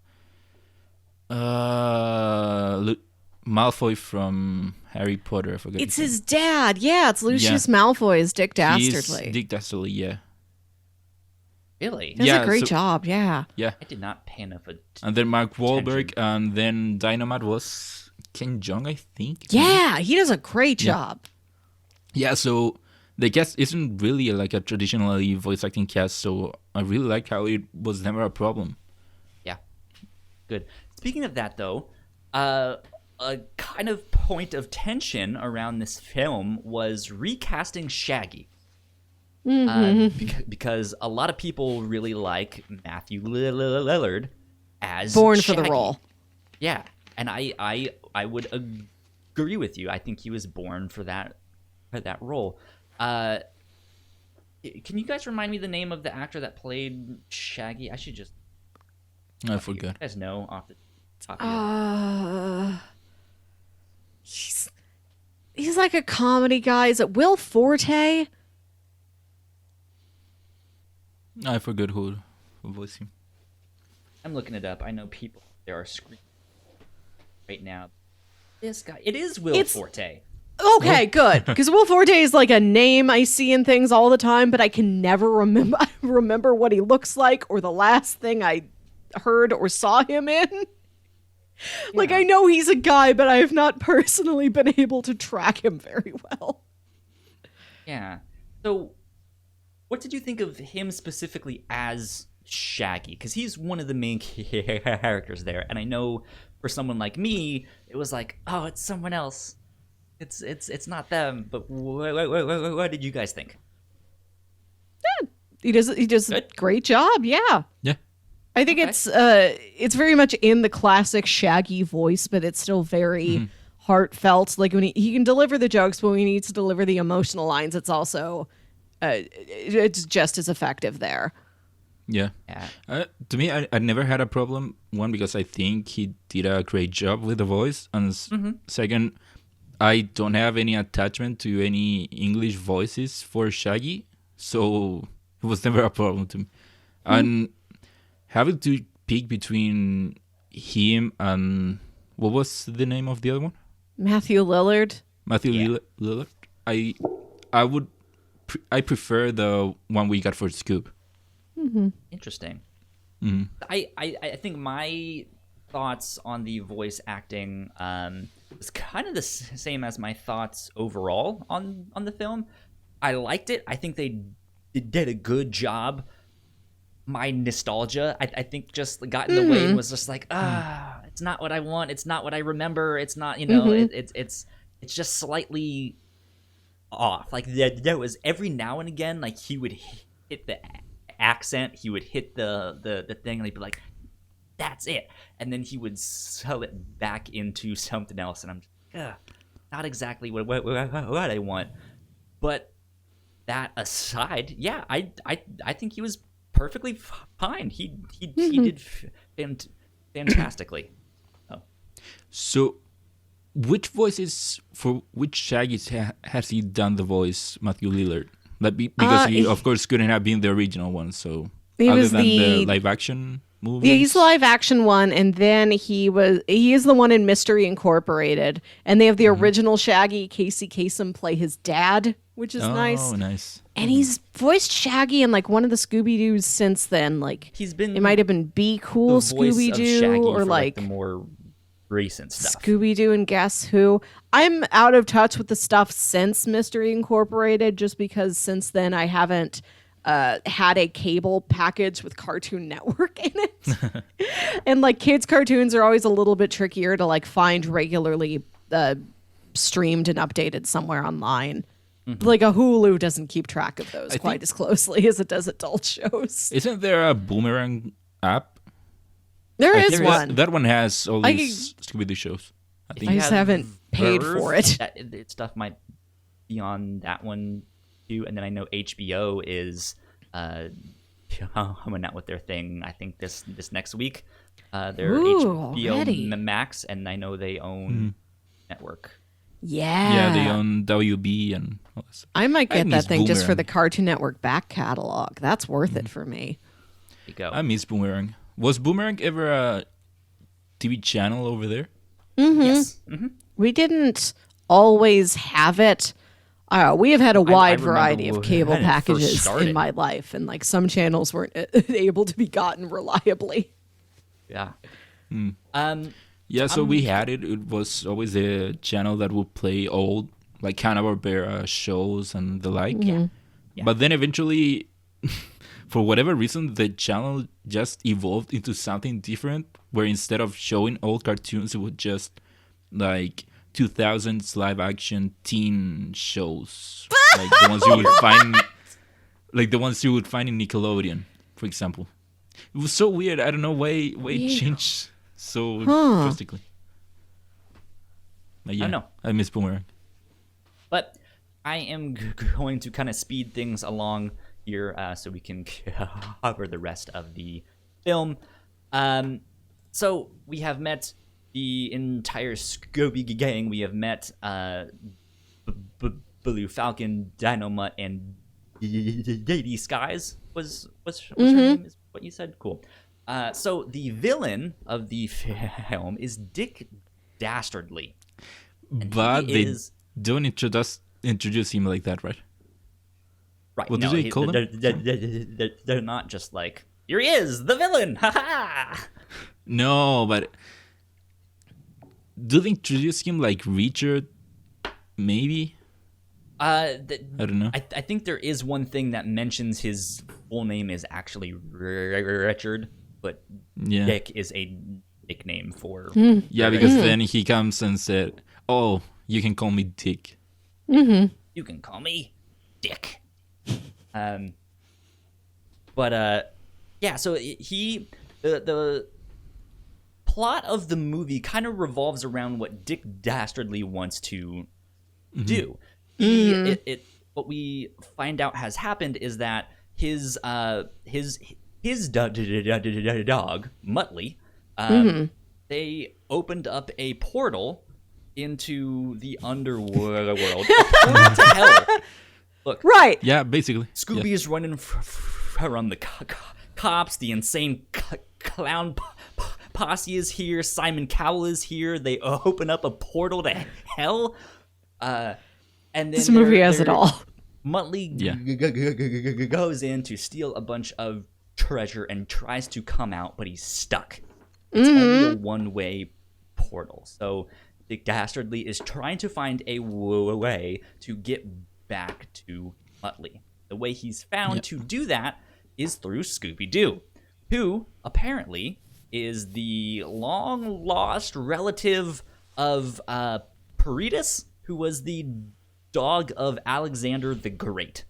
Malfoy from Harry Potter. I forget. It's his dad. Yeah, it's Lucius Malfoy's Dick Dastardly. He's Dick Dastardly, yeah. Really? He does a great job, yeah. Yeah. I did not pay enough attention. And then Mark Wahlberg, and then Dynamite was Ken Jeong, I think. Yeah, he does a great job. Yeah, so the cast isn't really like a traditionally voice acting cast, so I really like how it was never a problem. Yeah. Good. Speaking of that, though, a kind of point of tension around this film was recasting Shaggy. Because a lot of people really like Matthew Lillard as Born Shaggy. for the role. Yeah, and I would agree with you. I think he was born for that role. Can you guys remind me the name of the actor that played Shaggy? I should just. I forgot. You guys know off the top of your head. He's like a comedy guy. Is it Will Forte? I forgot who voiced him. I'm looking it up. I know people there are screaming right now. This guy. It is Will Forte. Okay, good. Because Will Forte is like a name I see in things all the time, but I can never remember what he looks like or the last thing I heard or saw him in. Like, I know he's a guy, but I have not personally been able to track him very well. Yeah. So, what did you think of him specifically as Shaggy? Because he's one of the main characters there, and I know for someone like me, it was like, oh, it's someone else. It's not them. But what did you guys think? Yeah, he does a great job. Yeah. Yeah. I think it's very much in the classic Shaggy voice, but it's still very heartfelt. Like when he can deliver the jokes, but when he needs to deliver the emotional lines, it's also it's just as effective there. Yeah. To me, I never had a problem. One, because I think he did a great job with the voice, and second, I don't have any attachment to any English voices for Shaggy, so it was never a problem to me. And having to pick between him and what was the name of the other one? Matthew Lillard. Matthew Lillard. I would I prefer the one we got for Scoob. Interesting. Mm-hmm. I think my thoughts on the voice acting was kind of the same as my thoughts overall on the film. I liked it. I think they did a good job. My nostalgia, I think, just got in the way and was just like, it's not what I want. It's not what I remember. It's not, it's just slightly off. Like there was every now and again, like he would hit the accent, he would hit the thing, and he'd be like, that's it, and then he would sell it back into something else, and I'm just, not exactly what I want. But that aside, yeah, I think he was perfectly fine. He did fantastically. So, which voices for which Shaggy has he done the voice, Matthew Lillard? Because he, of course, couldn't have been the original one. So, other than the live action movie, yeah, he's the live action one, and then he is the one in Mystery Incorporated, and they have the original Shaggy, Casey Kasem, play his dad, which is nice. Oh, nice. And he's voiced Shaggy in like one of the Scooby-Doos since then. Like he's been, it might have been Be Cool Scooby-Doo or like the more recent stuff. Scooby-Doo and Guess Who. I'm out of touch with the stuff since Mystery Incorporated, just because since then I haven't had a cable package with Cartoon Network in it. And like kids' cartoons are always a little bit trickier to like find regularly streamed and updated somewhere online. Like a Hulu doesn't keep track of those quite as closely as it does adult shows. Isn't there a Boomerang app? There is one. That one has all these Scooby-Doo shows. I just haven't paid for it. That stuff might be on that one too. And then I know HBO is coming out with their thing, I think this next week. Their HBO already. Max, and I know they own network. Yeah, they own WB and all that stuff. I might get that thing just for Boomerang. the Cartoon Network back catalog. That's worth it for me. There you go. I miss Boomerang. Was Boomerang ever a TV channel over there? Yes. We didn't always have it. We have had a wide variety of cable when it first packages started. in my life, and like some channels weren't able to be gotten reliably. Yeah. Yeah, so we had it. It was always a channel that would play old, like Hanna-Barbera shows and the like. Yeah. But then eventually, for whatever reason, the channel just evolved into something different, where instead of showing old cartoons, it would just like 2000s live action teen shows, like the ones you would find, like the ones you would find in Nickelodeon, for example. It was so weird. I don't know why it changed so drastically. But yeah, I know. I miss Boomerang. But I am going to kind of speed things along here so we can cover the rest of the film. So we have met the entire Scooby gang. We have met Blue Falcon, Dynamite, and Lady Skies was her name, is what you said? Cool. So the villain of the film is Dick Dastardly. But they don't introduce him like that, right? Right. What do they call him? They're not just like, here he is, the villain. Ha ha. No, but do they introduce him like Richard? Maybe. I don't know. I think there is one thing that mentions his full name is actually Richard, but Dick is a nickname for. Yeah, because then he comes and said, "Oh, you can call me Dick." You can call me Dick. But yeah. So the plot of the movie kind of revolves around what Dick Dastardly wants to do. What we find out has happened is that his dog Muttley, they opened up a portal into the underworld, to hell. Look, Right. Yeah, basically. Scooby is running from the cops. The insane clown posse is here. Simon Cowell is here. They open up a portal to hell. And then This movie has it all. Muttley goes in to steal a bunch of treasure and tries to come out, but he's stuck. It's only a one-way portal. So Dick Dastardly is trying to find a way to get back to Muttley. The way he's found to do that is through Scooby-Doo, who apparently is the long-lost relative of Peritas, who was the dog of Alexander the Great.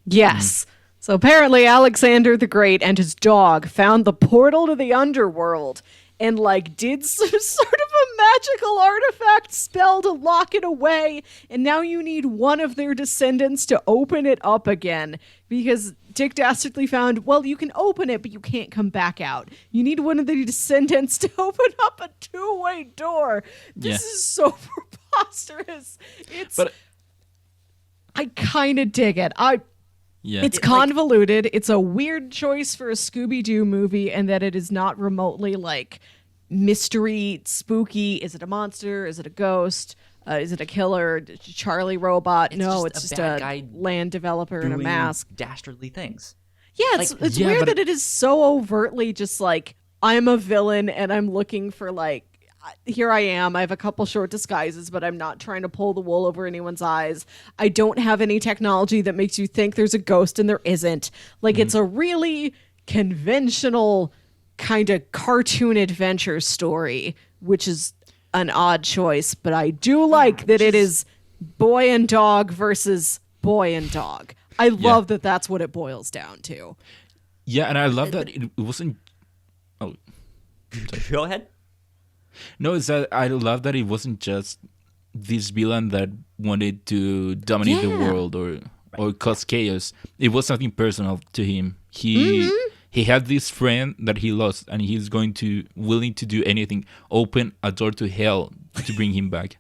Yes. So apparently Alexander the Great and his dog found the portal to the underworld and did some sort of a magical artifact spell to lock it away, and now you need one of their descendants to open it up again, because Dick Dastardly found, well, you can open it, but you can't come back out. You need one of the descendants to open up a two-way door. This is so preposterous. I kind of dig it. It's convoluted. It's a weird choice for a Scooby-Doo movie, and that it is not remotely mystery, spooky. Is it a monster? Is it a ghost? Is it a killer? Charlie robot? It's just a land developer in a mask. Dastardly things. Yeah, it's weird that it is so overtly just I'm a villain and I'm looking for here I am. I have a couple short disguises, but I'm not trying to pull the wool over anyone's eyes. I don't have any technology that makes you think there's a ghost and there isn't. It's a really conventional kind of cartoon adventure story, which is an odd choice, but I do like that it is boy and dog versus boy and dog. I love that that's what it boils down to. Yeah, and I love that it wasn't... Oh, go ahead. No, it's that I love that it wasn't just this villain that wanted to dominate the world or cause chaos. It was something personal to him. He had this friend that he lost, and he's willing to do anything, open a door to hell to bring him back.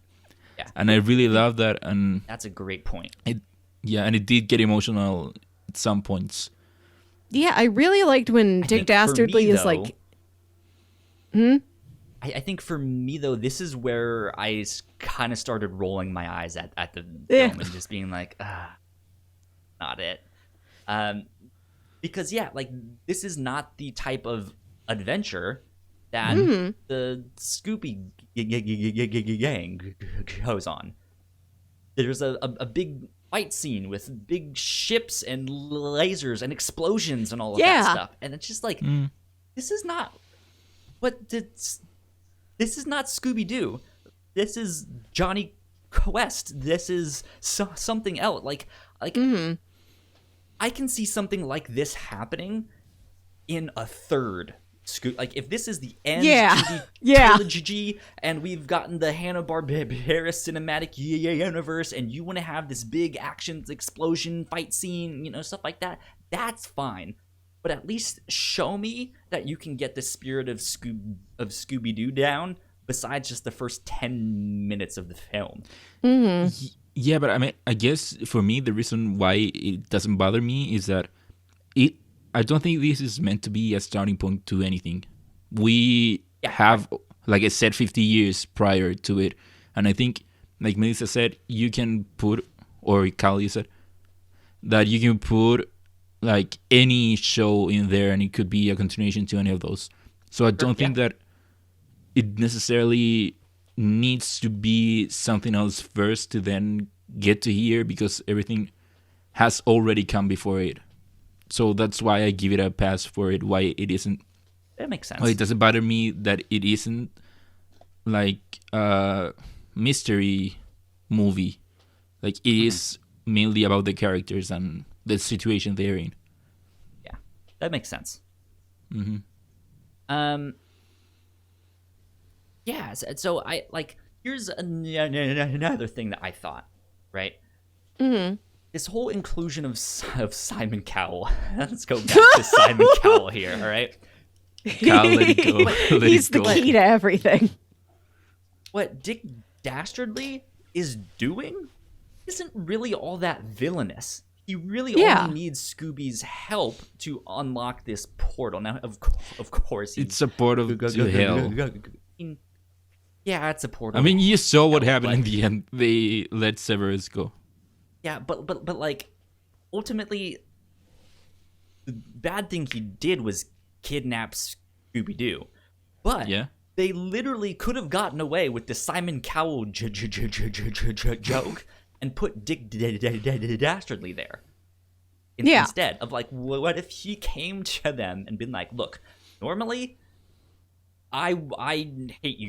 Yeah. And I really love that. And that's a great point. And it did get emotional at some points. Yeah, I really liked when Dick Dastardly is I think for me, though, this is where I kind of started rolling my eyes at the film and just being not it. Because, this is not the type of adventure that the Scooby gang goes on. There's a big fight scene with big ships and lasers and explosions and all of that stuff. And it's just this is not what This is not Scooby-Doo. This is Johnny Quest. This is something else. I can see something like this happening in a third if this is the end to the trilogy, and we've gotten the Hanna-Barbera cinematic universe, and you want to have this big action explosion fight scene, stuff like that, that's fine. But at least show me that you can get the spirit of Scooby-Doo down besides just the first 10 minutes of the film. Yeah, but I guess for me, the reason why it doesn't bother me is that I don't think this is meant to be a starting point to anything. We have, like I said, 50 years prior to it. And I think, like Melissa said, you can put, or Kali said, that you can put any show in there and it could be a continuation to any of those. So I don't think that it necessarily needs to be something else first to then get to here, because everything has already come before it. So that's why I give it a pass for it, why it isn't. That makes sense. Well, it doesn't bother me that it isn't a mystery movie. It is mainly about the characters and the situation they're in. Yeah, that makes sense. Yeah, so I here's another thing that I thought, right? This whole inclusion of Simon Cowell. Let's go back to Simon Cowell here, all right? Cal, let it go. He's the key to everything. What Dick Dastardly is doing isn't really all that villainous. He really only needs Scooby's help to unlock this portal. Now, of course, it's a portal to hell. Yeah, it's a portal. I mean, you saw what happened in the end. They let Cerebus go. Yeah, but ultimately, the bad thing he did was kidnap Scooby-Doo. But they literally could have gotten away with the Simon Cowell joke and put Dick Dastardly there. Instead of like, what if he came to them and been like, look, normally I hate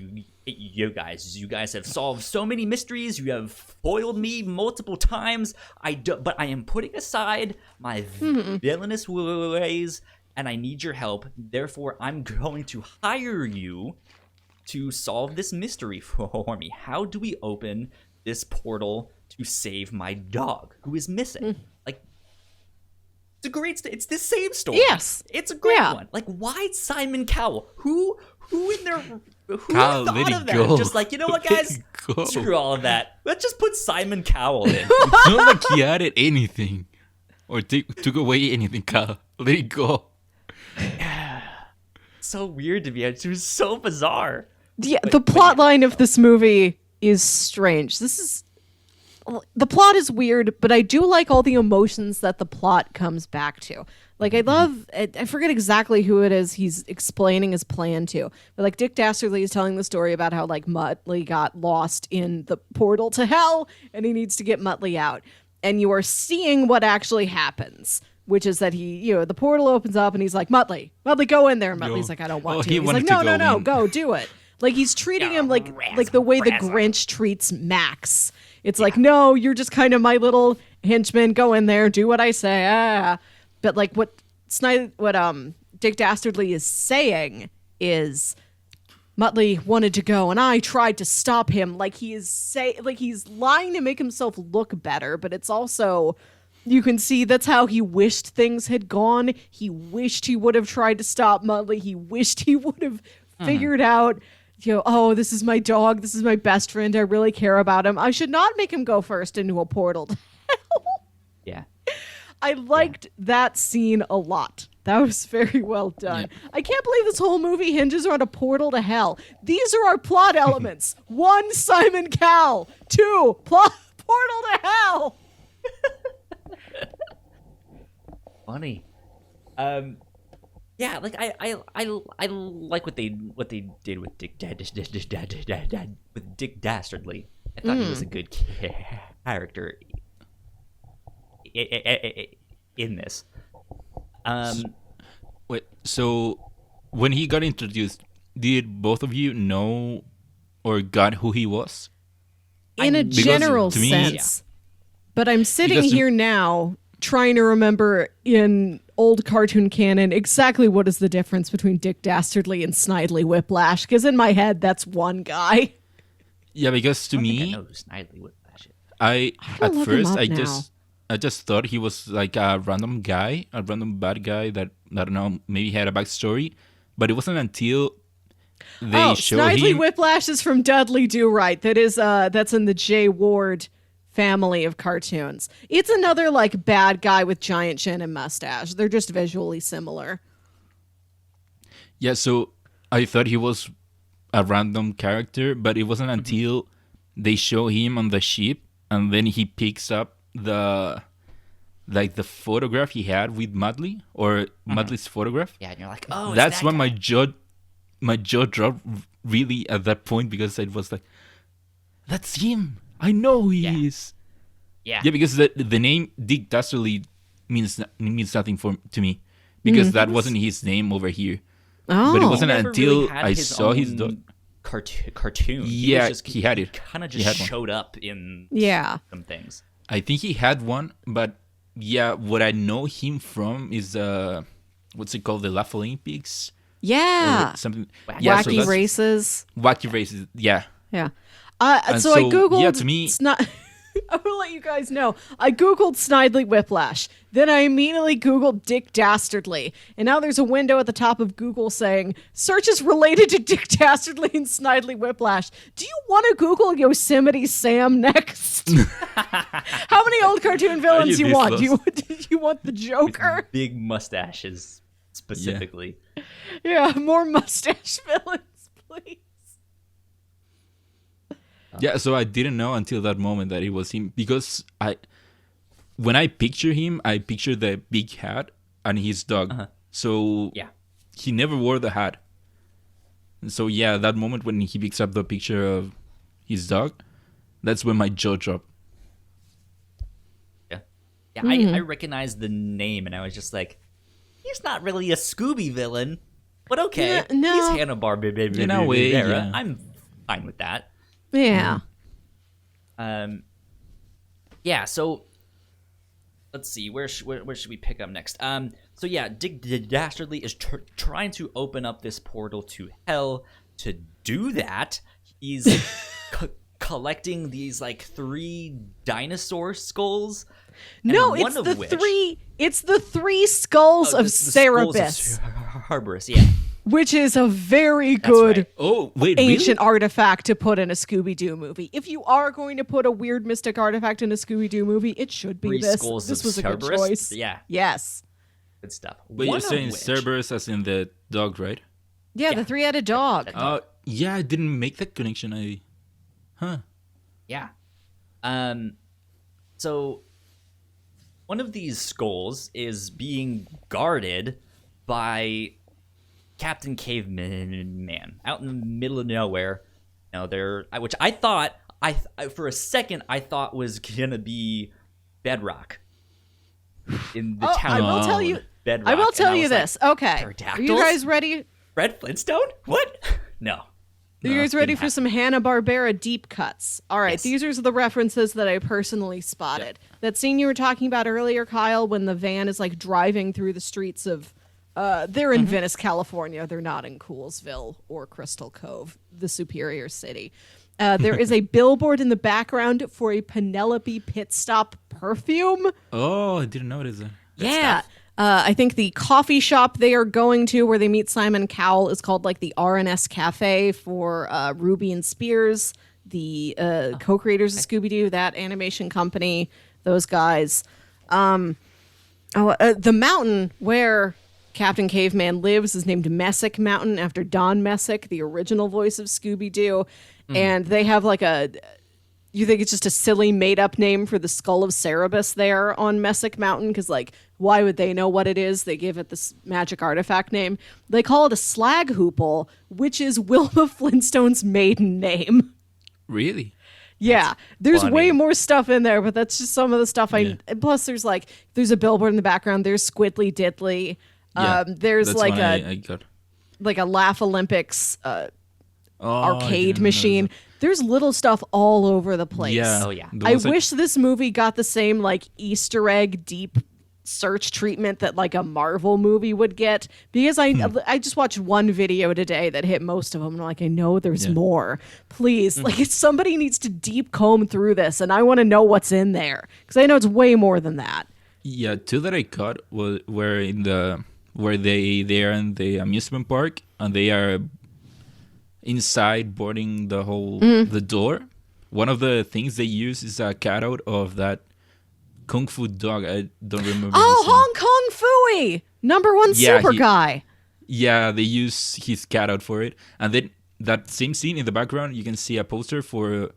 you guys. You guys have solved so many mysteries. You have foiled me multiple times. But I am putting aside my villainous ways, and I need your help. Therefore, I'm going to hire you to solve this mystery for me. How do we open this portal to save my dog who is missing? Like, it's the same story. Yes, it's a great one. Like, why Simon Cowell? Who in there? Who Kyle, thought of that? go. Just like, you know what, guys? Screw all of that. Let's just put Simon Cowell in. It's not like he added anything or took away anything, Kyle. Let it go. So weird to me. It was so bizarre. Yeah, the plot line of this movie is strange. The plot is weird, but I do like all the emotions that the plot comes back to. Like, I forget exactly who it is he's explaining his plan to, but like Dick Dastardly is telling the story about how like Muttley got lost in the portal to hell and he needs to get Muttley out. And you are seeing what actually happens, which is that the portal opens up and he's like, Muttley, go in there. And Muttley's like, I don't want to. He's like, no, go do it. Like, he's treating him like the way the Grinch treats Max. It's like, no, you're just kind of my little henchman. Go in there, do what I say. But like what Dick Dastardly is saying is, Muttley wanted to go, and I tried to stop him. Like, he's lying to make himself look better, but it's also, you can see that's how he wished things had gone. He wished he would have tried to stop Muttley. He wished he would have figured out, oh, this is my dog. This is my best friend. I really care about him. I should not make him go first into a portal. Yeah. I liked that scene a lot. That was very well done. Yeah. I can't believe this whole movie hinges on a portal to hell. These are our plot elements. 1, Simon Cowell. 2, portal to hell. Funny. Yeah, like I like what they did with Dick Dastardly. I thought he was a good character in this. Wait, so when he got introduced, did both of you know or got who he was? In a general sense. But I'm sitting here now trying to remember in old cartoon canon exactly what is the difference between Dick Dastardly and Snidely Whiplash, because in my head that's one guy. Yeah, because to me, I know who Snidely Whiplash is. At first I just thought he was like a random guy, a random bad guy that, I don't know, maybe had a backstory, but it wasn't until they showed Snidely him. Whiplash is from Dudley Do-Right. That's in the Jay Ward family of cartoons. It's another like bad guy with giant chin and mustache. They're just visually similar. Yeah, so I thought he was a random character, but it wasn't until they show him on the ship and then he picks up the photograph he had with Muttley or Muttley's photograph. Yeah, and you're like, oh, that's when my jaw dropped really at that point, because it was like, that's him. I know who he is. Yeah, because the name Dick Dastardly means nothing to me, because that wasn't his name over here. Oh, but it wasn't until I saw his dog cartoon. Yeah, he had it. Kind of just showed up in some things. I think he had one, but yeah, what I know him from is what's it called, the Laugh Olympics? Yeah, something. Wacky races. Wacky races. Yeah. Yeah. So I googled. Yeah, to me, it's not. I will let you guys know. I googled Snidely Whiplash. Then I immediately googled Dick Dastardly. And now there's a window at the top of Google saying, searches related to Dick Dastardly and Snidely Whiplash. Do you want to Google Yosemite Sam next? How many old cartoon villains do you want? Do you want the Joker? With big mustaches, specifically. Yeah, more mustache villains, please. Yeah, so I didn't know until that moment that it was him, because when I picture him, I picture the big hat and his dog. So Yeah. he never wore the hat. So yeah, that moment when he picks up the picture of his dog, that's when my jaw dropped. Yeah. I recognized the name, and I was just like, he's not really a Scooby villain, but okay. Yeah, no. He's Hanna-Barbera. In a way, yeah. I'm fine with that. Yeah. Yeah, so let's see, where should we pick up next? So yeah, Dick Dastardly is trying to open up this portal to hell. To do that, he's collecting these like 3 dinosaur skulls. No, one it's of the which, 3. It's the 3 skulls of the skulls of Cerebus, Cerberus, yeah. which is a very good right. Oh, wait, ancient really? artifact to put in a Scooby-Doo movie. If you are going to put a weird mystic artifact in a Scooby-Doo movie, it should be 3 this. skulls This of was a good Cerberus? choice. Yeah, Yes. good stuff. But One you're of saying which- Cerberus as in the dog, right? Yeah, the 3-headed dog. Yeah, I didn't make that connection. Yeah. So one of these skulls is being guarded by Captain Caveman out in the middle of nowhere. You know, which I thought for a second I thought was gonna be Bedrock in the town. I will tell you. Bedrock, I will and tell I you was like, this. Okay, are pterodactyls? you guys ready? Fred Flintstone? What? No. Are you guys ready for some Hanna-Barbera deep cuts? All right, Yes. these are the references that I personally spotted. That scene you were talking about earlier, Kyle, when the van is like driving through the streets of they're in Venice, California. They're not in Coolsville or Crystal Cove, the superior city. There is a billboard in the background for a Penelope Pit Stop perfume. Oh, I didn't notice that. Yeah. I think the coffee shop they are going to where they meet Simon Cowell is called like the R&S Cafe for Ruby and Spears, the co-creators of Scooby-Doo, that animation company, those guys. The mountain where Captain Caveman lives is named Messick Mountain after Don Messick, the original voice of Scooby-Doo. And they have like you think it's just a silly made-up name for the skull of Cerebus there on Messick Mountain? Because, like, why would they know what it is? They give it this magic artifact name. They call it a slag hoople, which is Wilma Flintstone's maiden name. Really? Yeah, there's funny. way more stuff in there, but that's just some of the stuff and plus there's a billboard in the background. There's Squidly Diddly. Yeah, There's that's like one I got. a Laugh Olympics I arcade didn't machine. notice There's little stuff all over the place. Yeah. Oh, yeah. The I ones that- wish this movie got the same like Easter egg deep search treatment that like a Marvel movie would get, because I just watched one video today that hit most of them, and I'm like, I know there's more. Please, like, somebody needs to deep comb through this, and I want to know what's in there, because I know it's way more than that. Yeah, 2 that I caught were where they are in the amusement park and they are inside boarding the door. One of the things they use is a cutout of that Kung Fu dog. I don't remember. Oh, his name. Hong Kong Phooey, #1 Yeah, super he- guy. Yeah, they use his cutout for it. And then that same scene in the background, you can see a poster for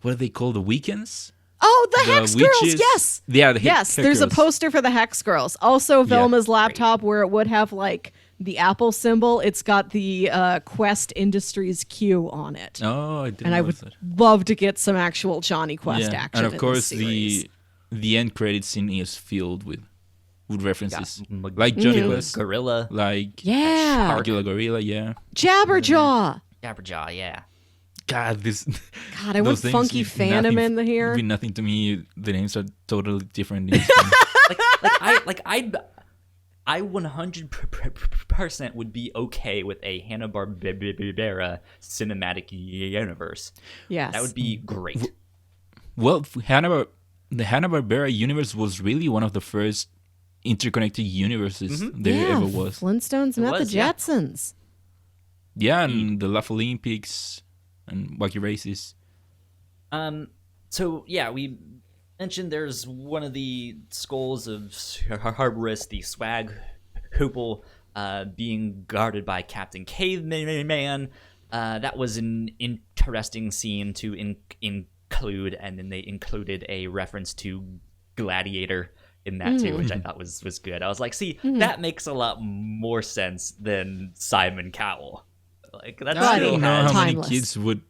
what do they call the weekends? Oh, the Hex Girls, witches. yes. Yeah, the Yes, Hex there's a Girls. poster for the Hex Girls. Also, Velma's laptop, where it would have like the Apple symbol, it's got the Quest Industries Q on it. Oh, I didn't And I would notice that. love to get some actual Johnny Quest Yeah, action. and of course in this series. the end credit scene is filled with references Yeah, like Johnny Quest, Gorilla, like Yeah. Argula Gorilla. Yeah, Jabberjaw. Jabberjaw, yeah. God, this. God, I want those things Funky mean Phantom nothing- in here. Mean nothing to me. The names are totally different. I 100% would be okay with a Hanna-Barbera cinematic universe. Yes. That would be great. Well, the Hanna-Barbera universe was really one of the first interconnected universes there ever was. Flintstones met was, the yeah. Jetsons. Yeah, and the Laugh Olympics and Wacky Races. So yeah, we mentioned there's one of the skulls of Cerberus, the swag hoople, being guarded by Captain Caveman. That was an interesting scene to include, and then they included a reference to gladiator in that too, which I thought was good. I was like, see, that makes a lot more sense than Simon Cowell. Like that's I still don't know how many timeless. kids would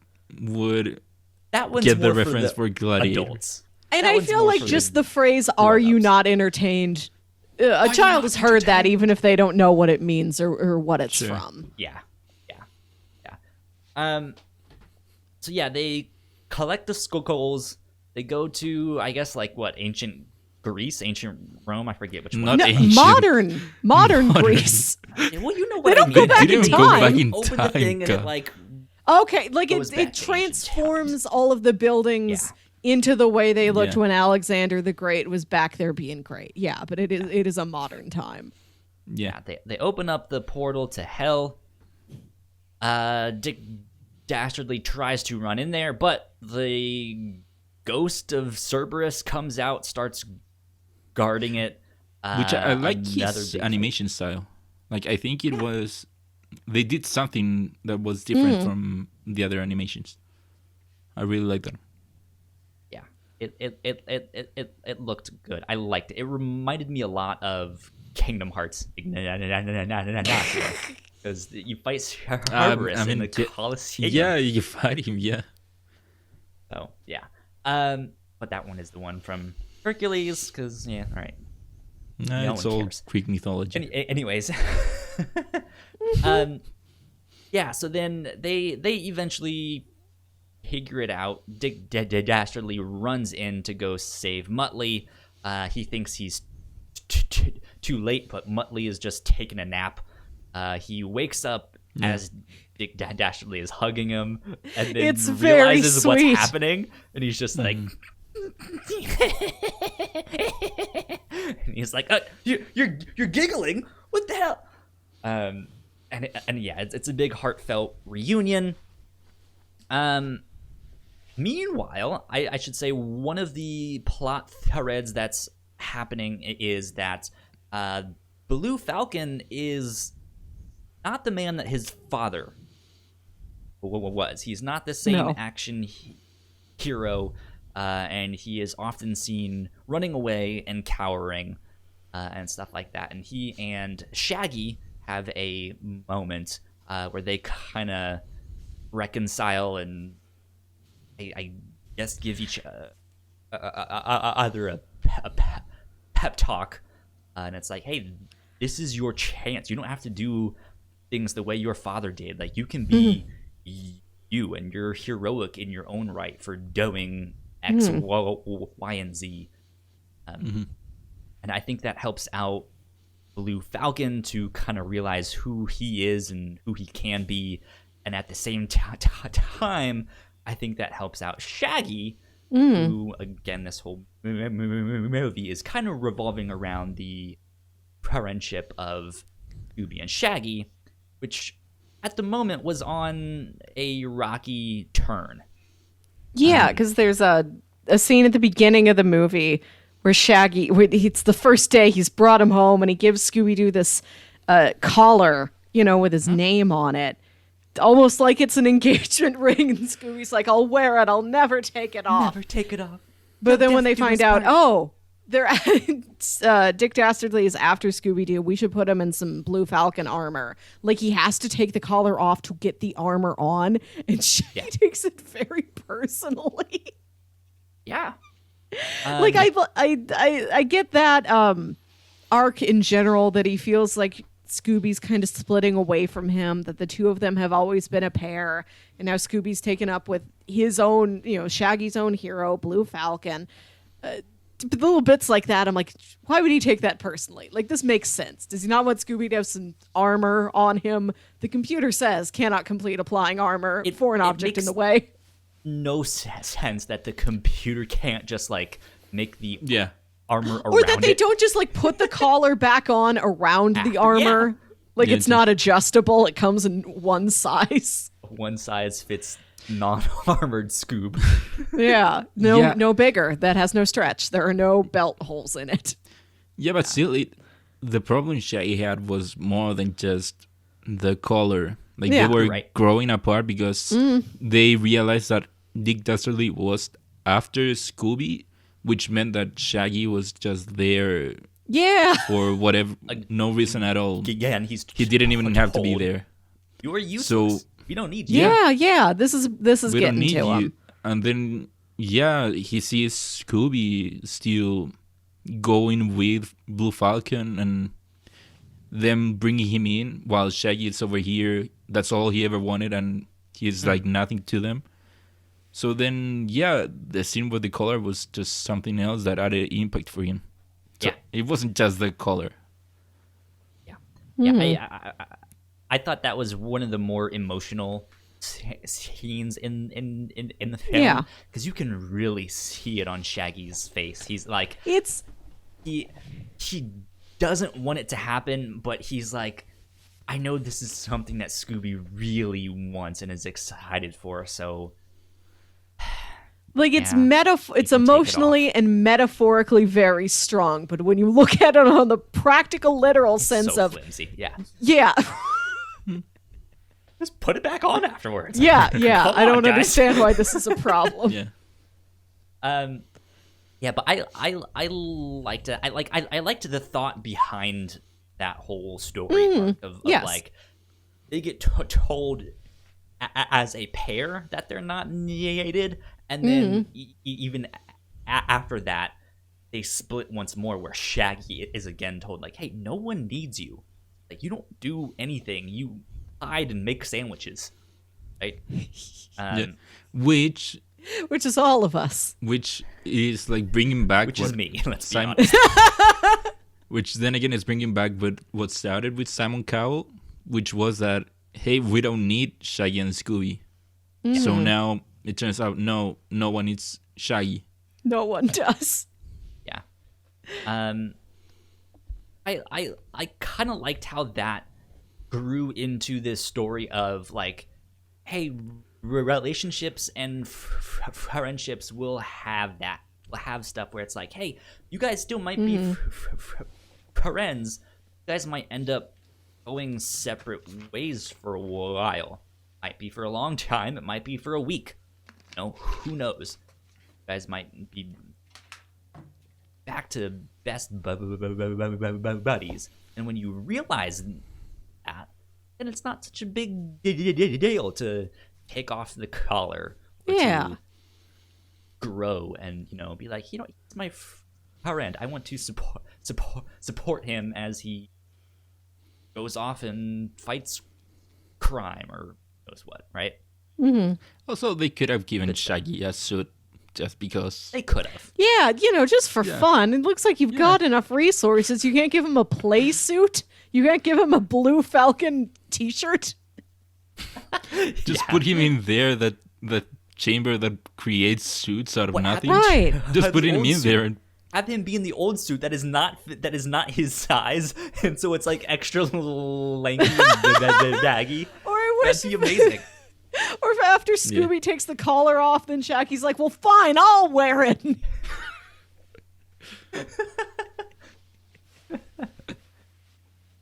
that one's get the more reference for for gladiator. adults. And That I one's feel more like for just the the phrase "Are you grown-ups. not entertained?" A child has heard that even if they don't know what it means or what it's Sure. from. Yeah. So yeah, they collect the skulls. They go to, I guess, like what, ancient Greece, ancient Rome. I forget which one. Not No, ancient. modern Greece. Well, you know what don't I go mean. back They in didn't time. go back in Open the time. thing and it God. like Okay, like Goes back to it ancient transforms all of the buildings into the way they looked Yeah. when Alexander the Great was back there being great. Yeah, but it is a modern time. Yeah. they open up the portal to hell. Dick Dastardly tries to run in there, but the ghost of Cerberus comes out, starts guarding it. Which I like another his big animation style. Like I think it was they did something that was different from the other animations. I really like that. Yeah, it looked good. I liked it. It reminded me a lot of Kingdom Hearts. Because you fight Cerberus in the Colosseum. Yeah, you fight him. Yeah. Oh, yeah. But that one is the one from Hercules, because, yeah, all right. No, No it's one all cares. Greek mythology. Anyways. Yeah, so then they eventually figure it out. Dick Dastardly runs in to go save Muttley. He thinks he's too late, but Muttley is just taking a nap. He wakes up as Dick Dastardly is hugging him, and then It's very realizes sweet. what's happening, and he's just like, and he's like, "You're giggling? What the hell?" And yeah, it's a big heartfelt reunion. Meanwhile, I should say one of the plot threads that's happening is that Blue Falcon is not the man that his father was. He's not the same No. action hero, and he is often seen running away and cowering and stuff like that. And he and Shaggy have a moment where they kind of reconcile and I guess give each other a pep talk, and it's like, hey, this is your chance. You don't have to do things the way your father did. Like, you can be you, and you're heroic in your own right for doing X, Y, and Z. And I think that helps out Blue Falcon to kind of realize who he is and who he can be, and at the same time, I think that helps out Shaggy, who, again, this whole movie is kind of revolving around the friendship of Scooby and Shaggy, which at the moment was on a rocky turn. Yeah, because there's a scene at the beginning of the movie where Shaggy, it's the first day he's brought him home, and he gives Scooby-Doo this collar, with his name on it. Almost like it's an engagement ring, and Scooby's like, I'll wear it, I'll never take it off. Never take it off. But then when they Death do find us out, part. they're Dick Dastardly is after Scooby-Doo, we should put him in some Blue Falcon armor. Like, he has to take the collar off to get the armor on, and Shaggy takes it very personally. Yeah. Like, I get that arc in general, that he feels like Scooby's kind of splitting away from him, that the two of them have always been a pair, and now Scooby's taken up with his own, Shaggy's own hero, Blue Falcon. Little bits like that, I'm like, why would he take that personally? Like, this makes sense. Does he not want Scooby to have some armor on him? The computer says cannot complete applying armor for an object in the way. No sense that the computer can't just, like, make the armor around Or that they it. don't just, like, put the collar back on around the armor. Yeah. Like, Yeah, it's not adjustable. It comes in one size. One size fits non-armored Scoob. Yeah. No bigger. That has no stretch. There are no belt holes in it. Yeah, but still, the problem Shaggy had was more than just the color. Like, Yeah. they were Right. growing apart because they realized that Dick Dastardly was after Scooby, which meant that Shaggy was just there Yeah. for whatever, no reason at all. Again, he didn't even have to be there. You are useless. So we don't need you. Yeah. This is we don't getting need to you. him. And then, he sees Scooby still going with Blue Falcon and them bringing him in while Shaggy is over here. That's all he ever wanted, and he's like nothing to them. So then, the scene with the color was just something else that added impact for him. So it wasn't just the color. I thought that was one of the more emotional scenes in the film. Yeah. Because you can really see it on Shaggy's face. He's like, he doesn't want it to happen, but he's like, I know this is something that Scooby really wants and is excited for, so like it's it's can take it emotionally and metaphorically very strong, but when you look at it on the practical literal sense so of flimsy. yeah. Just put it back on afterwards. Yeah. Come I on, don't guys. understand why this is a problem. But I liked it. I liked the thought behind that whole story arc of yes. like they get told as a pair that they're not needed, and then even after that they split once more, where Shaggy is again told like, "Hey, no one needs you. Like you don't do anything. You hide and make sandwiches." Right? Which Which is all of us. Which is like bringing back Which is me, let's be Simon, honest. which then again is bringing back what started with Simon Cowell, which was that, hey, we don't need Shaggy and Scooby. So now it turns out no one needs Shaggy. No one does. Yeah. I kind of liked how that grew into this story of like, hey, relationships and friendships will have that. Will have stuff where it's like, hey, you guys still might be friends. You guys might end up going separate ways for a while. Might be for a long time. It might be for a week. You know, who knows? You guys might be back to best buddies. And when you realize that, then it's not such a big deal to take off the collar. Or to grow and, you know, be like, you know, he's my friend. I want to support him as he goes off and fights crime or knows what, right? Also, they could have given Shaggy a suit just because. They could have. Yeah, you know, just for fun. It looks like you've got enough resources. You can't give him a play suit. You can't give him a Blue Falcon t-shirt. Just put him in there, the chamber that creates suits out of nothing. Right. Just put him in there. Have him be in the old suit that is not his size, and so it's like extra lanky and baggy. Or I wish That'd be amazing. Or if after Scooby takes the collar off, then Shaggy's like, well, fine, I'll wear it.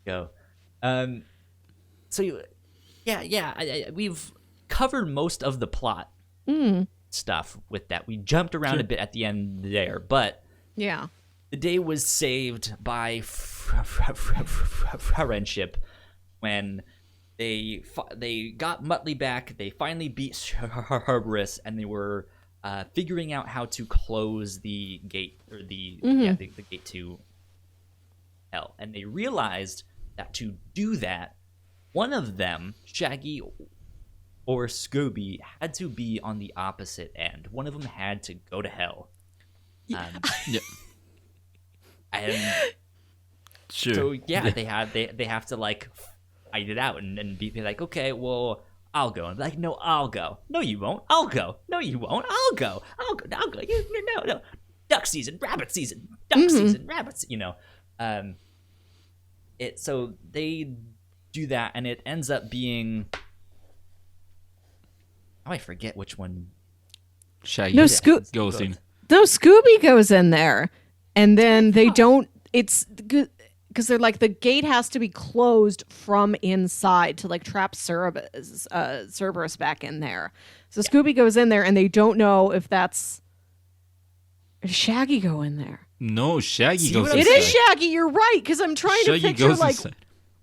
Go. So, we've covered most of the plot stuff with that. We jumped around a bit at the end there, but Yeah. the day was saved by friendship when they got Muttley back. They finally beat Cerberus, and they were figuring out how to close the gate, or the gate to hell. And they realized that to do that, one of them, Shaggy or Scooby, had to be on the opposite end. One of them had to go to hell. And Sure. so they have to like fight it out and be like, okay, well, I'll go. And be like, no, I'll go. No, you won't. I'll go. No, you won't. I'll go. I'll go. No. Duck season, rabbit season, duck season, rabbits. You know, So they do that, and it ends up being. Oh, I forget which one. Shaggy goes in. No, Scooby goes in there, and then they don't. It's because they're like, the gate has to be closed from inside to like trap Cerberus back in there. So Scooby goes in there, and they don't know if that's Or does Shaggy go in there? No, Shaggy See goes what I'm inside. It is Shaggy. You're right. Because I'm trying to Shaggy picture goes like, inside.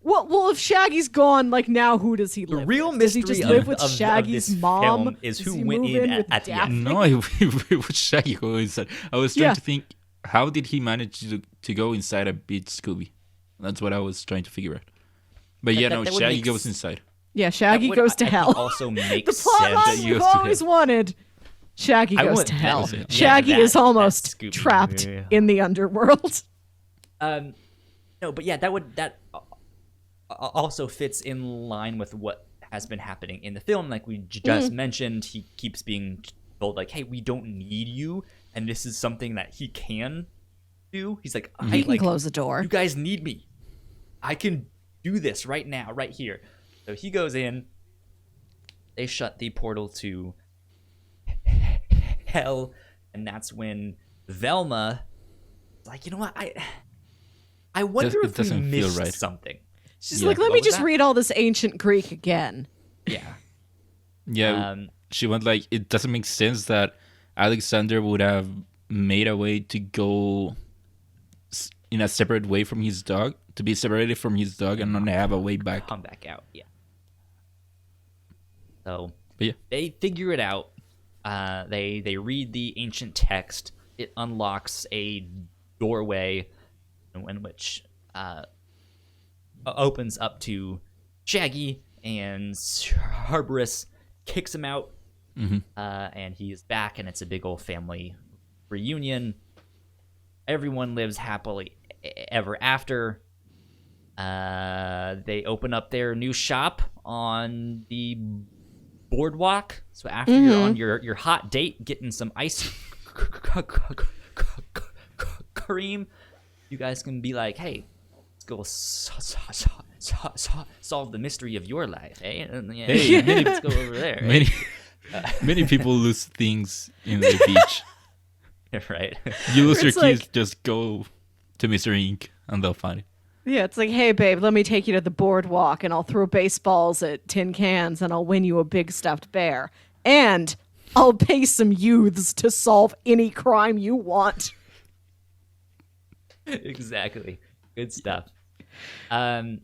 well, if Shaggy's gone, like now who does he The live real with? Does he mystery just live with of Shaggy's this mom? film is Does who he went move in with at the end. No, it was Shaggy go inside. I was trying Yeah. to think, how did he manage to go inside a beat Scooby? That's what I was trying to figure out. But yeah, no, that would Shaggy make goes inside. Yeah, Shaggy That would, goes to I think, hell. also The makes plot sense. line He we've goes to always hell. wanted. Shaggy I goes want to that. hell. Yeah, Shaggy is that almost Scooby. trapped Yeah. in the underworld. No, but yeah, that also fits in line with what has been happening in the film. Like we just mentioned, he keeps being told like, "Hey, we don't need you," and this is something that he can do. He's like, He can close the door. You guys need me. I can do this right now, right here." So he goes in. They shut the portal to hell, and that's when Velma is like, "You know what? I wonder It if we doesn't feel missed right. something." She's Yeah. like, let What me was just that? read all this ancient Greek again. Yeah. Yeah, she went like, it doesn't make sense that Alexander would have made a way to go in a separate way from his dog, to be separated from his dog and not have a way back. Come back out. Yeah. So But yeah, they figure it out. They read the ancient text. It unlocks a doorway in which opens up to Shaggy, and Cerberus kicks him out, and he's back, and it's a big old family reunion. Everyone lives happily ever after. They open up their new shop on the boardwalk. So after you're on your hot date, getting some ice cream, you guys can be like, "Hey, let's go solve the mystery of your life, eh? And, yeah, Hey, let's go over there." eh?" many people lose things in the beach. Right. You lose your It's keys, like- just go to Mr. Ink and they'll find it. Yeah, it's like, hey, babe, let me take you to the boardwalk and I'll throw baseballs at tin cans and I'll win you a big stuffed bear. And I'll pay some youths to solve any crime you want. Exactly. Good stuff. And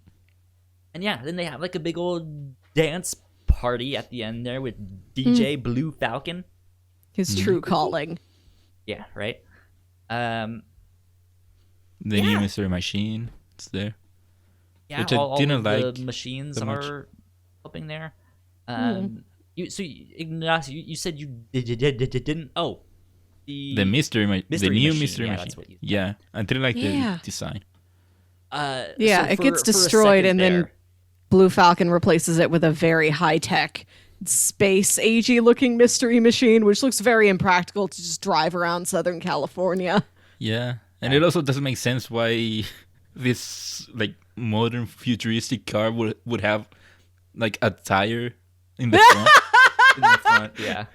yeah, then they have like a big old dance party at the end there with DJ Blue Falcon. His true calling. Yeah, right. The new Mystery Machine, it's there. Yeah, Which I all didn't of like the machines that much. are helping there. Ignacio, you said you didn't. Oh, The Mystery Mystery new Machine, Mystery yeah, Machine. that's what you- Yeah, I didn't like Yeah. the design. Yeah, so it gets for a destroyed second and then there- Blue Falcon replaces it with a very high-tech, space-agey looking mystery machine, which looks very impractical to just drive around Southern California. Yeah, and it also doesn't make sense why this like modern futuristic car would have like a tire in the front. in the front, yeah.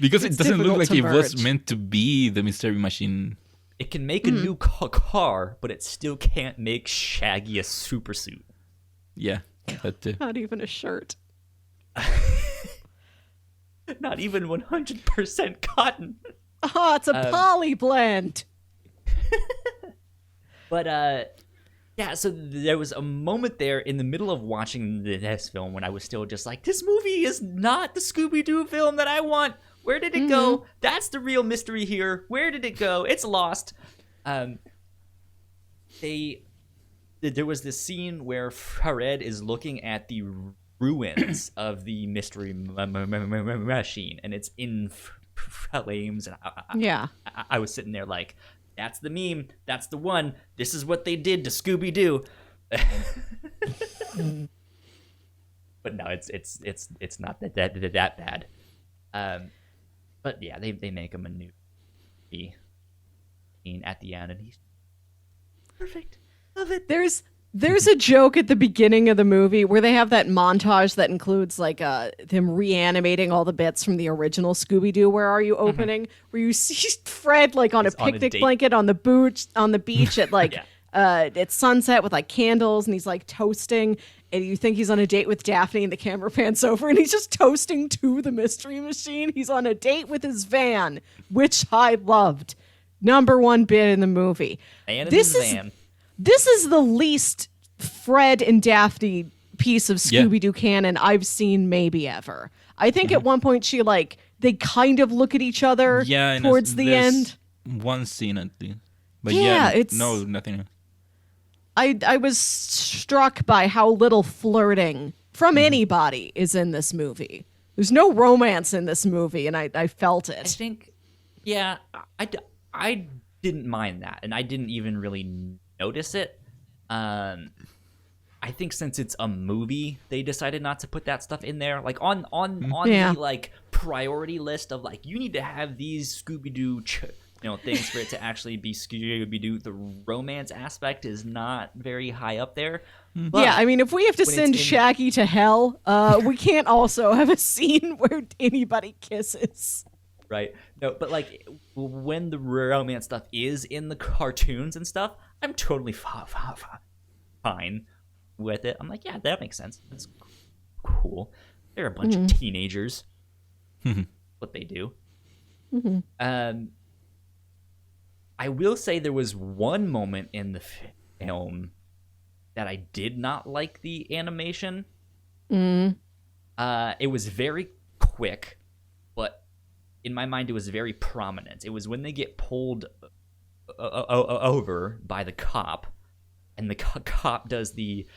Because It's it doesn't look difficult like to it was merge. meant to be the Mystery Machine. It can make a new car, but it still can't make Shaggy a super suit. Yeah, that too. Not even a shirt. Not even 100% cotton. Oh, it's a poly blend. But yeah, so there was a moment there in the middle of watching this film when I was still just like, this movie is not the Scooby-Doo film that I want. Where did it go? That's the real mystery here. Where did it go? It's lost. There was this scene where Fred is looking at the ruins of the mystery machine, and it's in flames. And I was sitting there like, that's the meme. That's the one. This is what they did to Scooby-Doo. But no, it's not that bad. But yeah, they make him a new scene at the end, and he's perfect. Love it. There's a joke at the beginning of the movie where they have that montage that includes like them reanimating all the bits from the original Scooby-Doo Where Are You opening, where you see Fred like on a He's on a picnic date. blanket on the beach at like Yeah. at sunset with like candles, and he's like toasting, and you think he's on a date with Daphne, and the camera pans over, and he's just toasting to the Mystery Machine. He's on a date with his van, which I loved. Number one bit in the movie. And in his van. This is the least Fred and Daphne piece of Scooby-Doo canon I've seen maybe ever. I think at one point they kind of look at each other towards the end. One scene at least. But nothing else. I was struck by how little flirting from anybody is in this movie. There's no romance in this movie, and I felt it. I think, I didn't mind that, and I didn't even really notice it. I think since it's a movie, they decided not to put that stuff in there. Like on the priority list of you need to have these Scooby-Doo things for it to actually be Scooby-Doo. The romance aspect is not very high up there. But I mean, if we have to send Shaggy to hell, we can't also have a scene where anybody kisses. Right. No, but when the romance stuff is in the cartoons and stuff, I'm totally fine with it. I'm like, yeah, that makes sense. That's cool. They're a bunch of teenagers. What they do. I will say there was one moment in the film that I did not like the animation. It was very quick, but in my mind it was very prominent. It was when they get pulled over by the cop, and the cop does the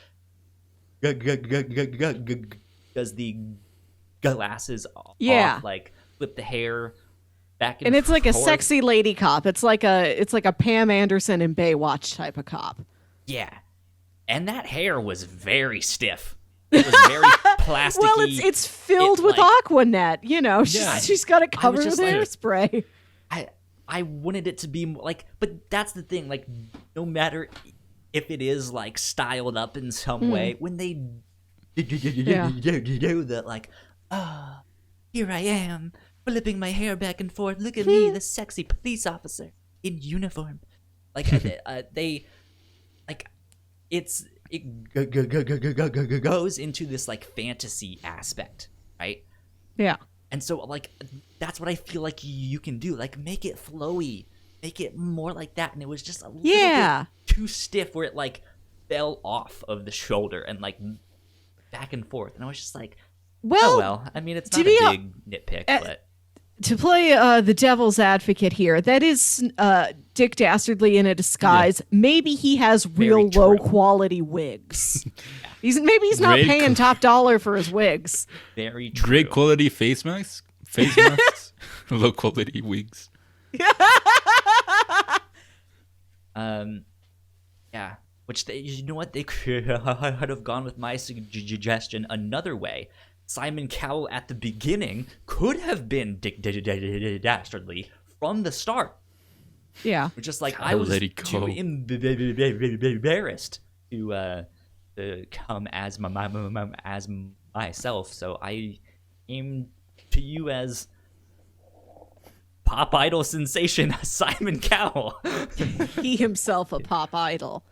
glasses off, flip the hair back and it's forth. like a sexy lady cop. It's like a Pam Anderson and Baywatch type of cop. Yeah, and that hair was very stiff. It was very plasticky. Well, it's filled with Aquanet. She's got it covered with hairspray. I wanted it to be but that's the thing. No matter if it is styled up in some way, when they do that, here I am flipping my hair back and forth. Look at me, the sexy police officer in uniform. It goes into this fantasy aspect, right? Yeah. And so that's what I feel like you can do. Make it flowy, make it more like that. And it was just a little bit too stiff, where it fell off of the shoulder and back and forth. And I was just well. I mean, it's not a big nitpick, but. To play the devil's advocate here, that is Dick Dastardly in a disguise. Yeah. Maybe he has real low quality wigs. He's not paying top dollar for his wigs. Very true. Great quality face masks, low quality wigs. Yeah. Which you know what, they could have gone with my suggestion another way. Simon Cowell at the beginning could have been Dick Dastardly from the start. Yeah. Just I was too embarrassed to come as myself, so I came to you as pop idol sensation Simon Cowell. He himself a pop idol.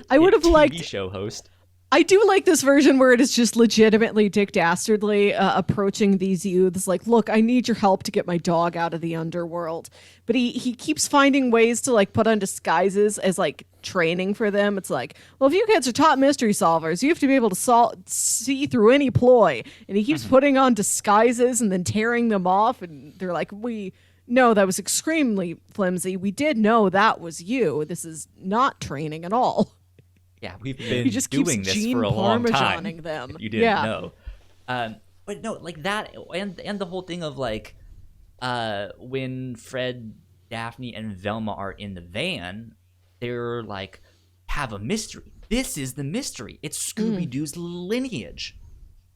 I would have liked TV show host. I do like this version where it is just legitimately Dick Dastardly approaching these youths look, I need your help to get my dog out of the underworld. But he keeps finding ways to put on disguises as training for them. It's well, if you kids are top mystery solvers, you have to be able to see through any ploy. And he keeps putting on disguises and then tearing them off. And they're we know that was extremely flimsy. We did know that was you. This is not training at all. Yeah, we've been doing this for a long time. Them. You didn't know. But no, that, and the whole thing of when Fred, Daphne, and Velma are in the van, they're have a mystery. This is the mystery. It's Scooby-Doo's lineage,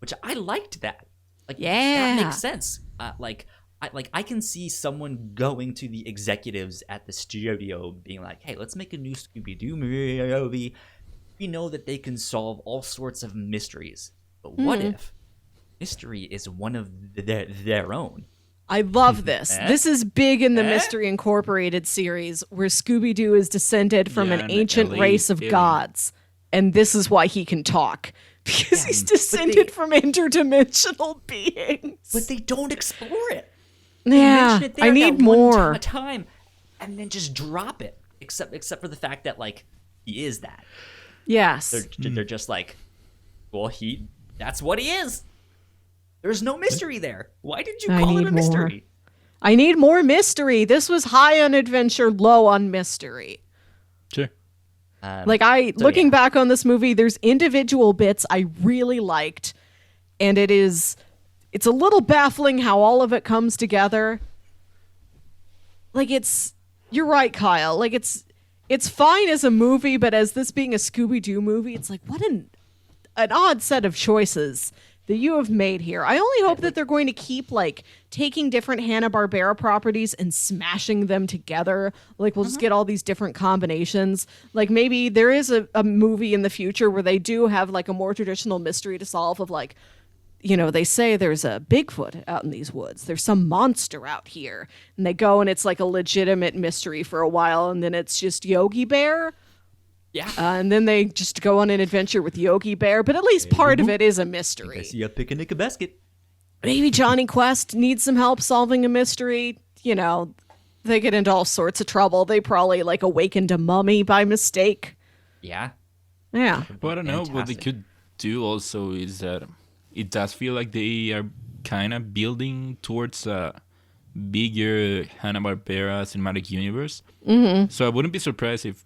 which I liked that. That makes sense. I can see someone going to the executives at the studio being hey, let's make a new Scooby-Doo movie. We know that they can solve all sorts of mysteries, but what if mystery is one of their own? I love this. This is big in the Mystery Incorporated series, where Scooby-Doo is descended from an ancient race of gods, and this is why he can talk. Because he's descended from interdimensional beings. But they don't explore it. Yeah, Mention it there I need that more. one time, and then just drop it. Except for the fact that like he is that. Yes. They're just like, well, that's what he is. There's no mystery there. Why did you call it a mystery? I need more mystery. This was high on adventure, low on mystery. Sure. Looking back on this movie, there's individual bits I really liked, and it's a little baffling how all of it comes together. Like you're right, Kyle. Like it's fine as a movie, but as this being a Scooby-Doo movie, it's like, what an odd set of choices that you have made here. I only hope that they're going to keep like taking different Hanna-Barbera properties and smashing them together. Like we'll just get all these different combinations. Like maybe there is a movie in the future where they do have like a more traditional mystery to solve of like, you know, they say there's a Bigfoot out in these woods. There's some monster out here. And they go and it's like a legitimate mystery for a while. And then it's just Yogi Bear. Yeah. And then they just go on an adventure with Yogi Bear. But at least part of it is a mystery. I see a picnic a basket. Maybe Johnny Quest needs some help solving a mystery. You know, they get into all sorts of trouble. They probably like awakened a mummy by mistake. Yeah. Yeah. But I don't know what they could do also is that it does feel like they are kind of building towards a bigger Hanna-Barbera cinematic universe. Mm-hmm. So I wouldn't be surprised if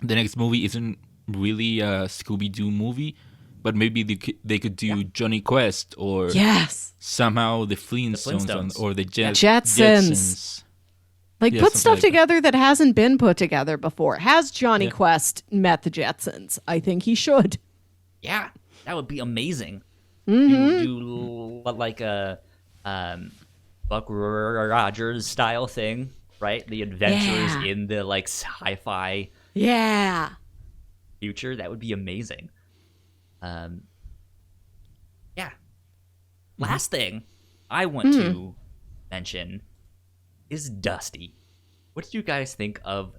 the next movie isn't really a Scooby-Doo movie, but maybe they could do Johnny Quest or somehow the Flintstones or the Jetsons. Like put stuff together that hasn't been put together before. Has Johnny Quest met the Jetsons? I think he should. Yeah, that would be amazing. Do like a Buck Rogers style thing, right? The adventures in the like sci-fi future. That would be amazing. Last thing I want to mention is Dusty. What did you guys think of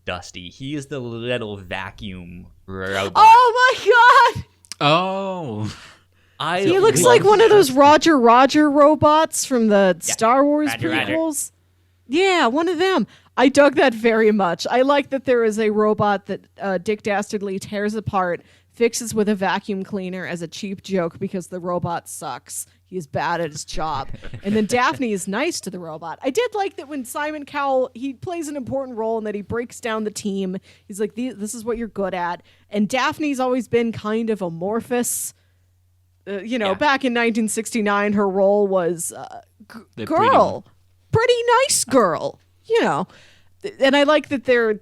Dusty? He is the little vacuum robot. Oh my god! Oh. He looks like one of those Roger robots from the Star Wars Roger. prequels. Yeah, one of them. I dug that very much. I like that there is a robot that Dick Dastardly tears apart, fixes with a vacuum cleaner as a cheap joke because the robot sucks. He's bad at his job. And then Daphne is nice to the robot. I did like that when Simon Cowell, he plays an important role in that he breaks down the team. He's like, this is what you're good at. And Daphne's always been kind of amorphous. Back in 1969, her role was girl. Pretty nice girl. And I like that they're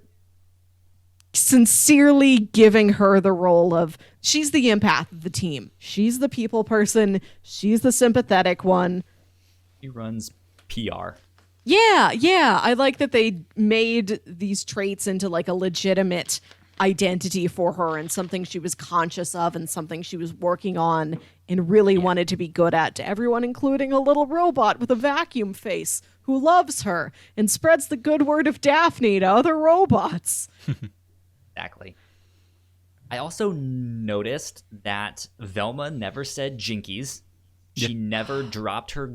sincerely giving her the role of she's the empath of the team. She's the people person. She's the sympathetic one. He runs PR. Yeah. I like that they made these traits into like a legitimate identity for her and something she was conscious of and something she was working on and really wanted to be good at to everyone, including a little robot with a vacuum face who loves her and spreads the good word of Daphne to other robots. Exactly. I also noticed that Velma never said Jinkies. She never dropped her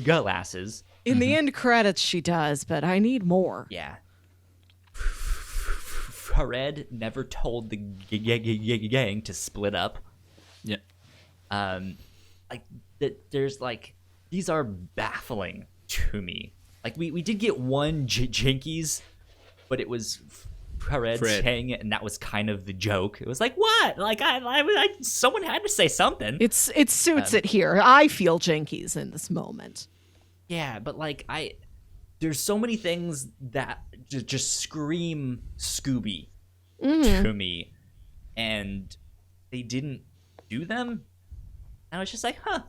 glasses. In the end credits, she does, but I need more. Yeah. Fred never told the gang to split up. Yeah. There's like, these are baffling to me. Like we did get one Jinkies, but it was Fred saying it, and that was kind of the joke. It was like, what? Like someone had to say something. It suits it here. I feel Jinkies in this moment. Yeah, but like there's so many things that just scream Scooby to me, and they didn't do them. And I was just like, huh.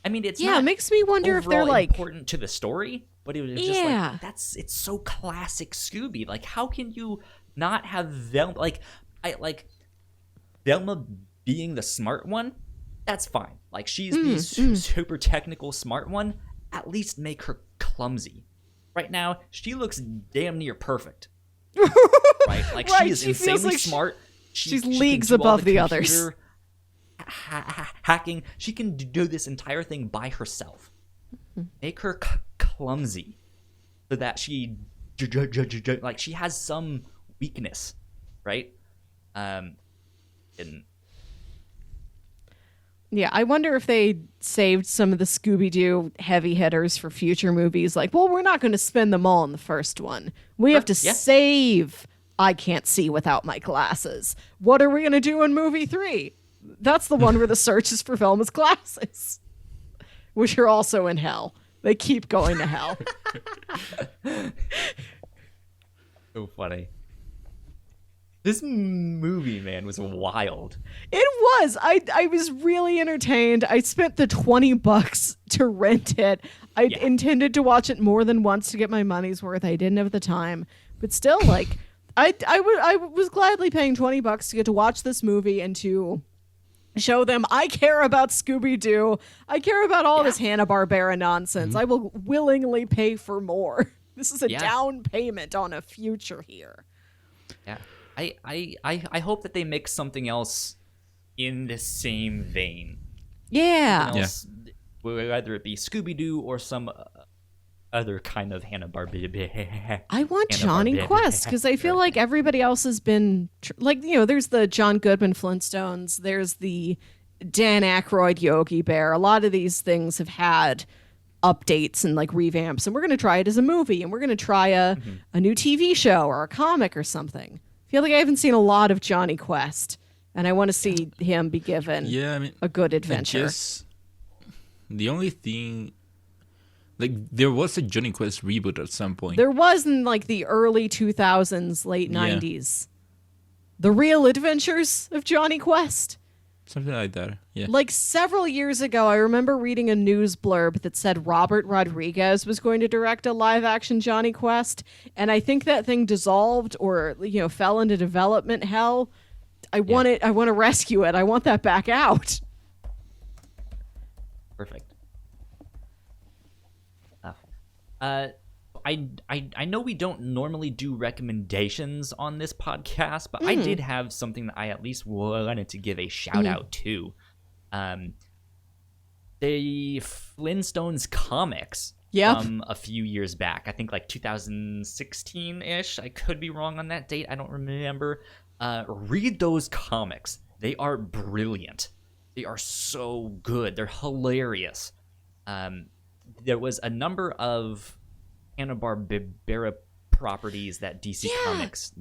I mean, it's not it makes me wonder if they're like important to the story, but it was just like it's so classic Scooby. Like, how can you not have Velma? Like Velma being the smart one, that's fine. Like she's the super technical smart one. At least make her clumsy. Right now, she looks damn near perfect. Right? Like she is insanely smart, She's she can leagues do all above the others. computer hacking. She can do this entire thing by herself. Make her clumsy so that she like she has some weakness, right? And yeah, I wonder if they saved some of the Scooby-Doo heavy hitters for future movies. Like, well, we're not going to spend them all in the first one. We have to save I Can't See Without My Glasses. What are we going to do in movie 3? That's the one where the search is for Velma's glasses, which are also in hell. They keep going to hell. so funny. This movie, man, was wild. It was. I was really entertained. I spent the $20 to rent it. I intended to watch it more than once to get my money's worth. I didn't have the time. But still, like, I was gladly paying $20 to get to watch this movie and to show them I care about Scooby-Doo. I care about all this Hanna-Barbera nonsense. I will willingly pay for more. This is a down payment on a future here. Yeah. I hope that they make something else in the same vein. Yeah. Else, whether it be Scooby-Doo or some other kind of Hanna-Barbera. I want Johnny Quest because I feel like everybody else has been there's the John Goodman Flintstones, there's the Dan Aykroyd Yogi Bear. A lot of these things have had updates and like revamps, and we're going to try it as a movie, and we're going to try a new TV show or a comic or something. I feel like I haven't seen a lot of Johnny Quest, and I want to see him be given a good adventure. The only thing, like, there was a Johnny Quest reboot at some point. There was in like the early 2000s, late 90s. The Real Adventures of Johnny Quest. Something like that, yeah. Like several years ago, I remember reading a news blurb that said Robert Rodriguez was going to direct a live-action Johnny Quest, and I think that thing dissolved or fell into development hell. I want it. I want to rescue it. I want that back out. Perfect. I know we don't normally do recommendations on this podcast, but I did have something that I at least wanted to give a shout out to. The Flintstones comics from a few years back. I think like 2016-ish. I could be wrong on that date. I don't remember. Read those comics. They are brilliant. They are so good. They're hilarious. There was a number of Hanna-Barbera properties that DC Comics.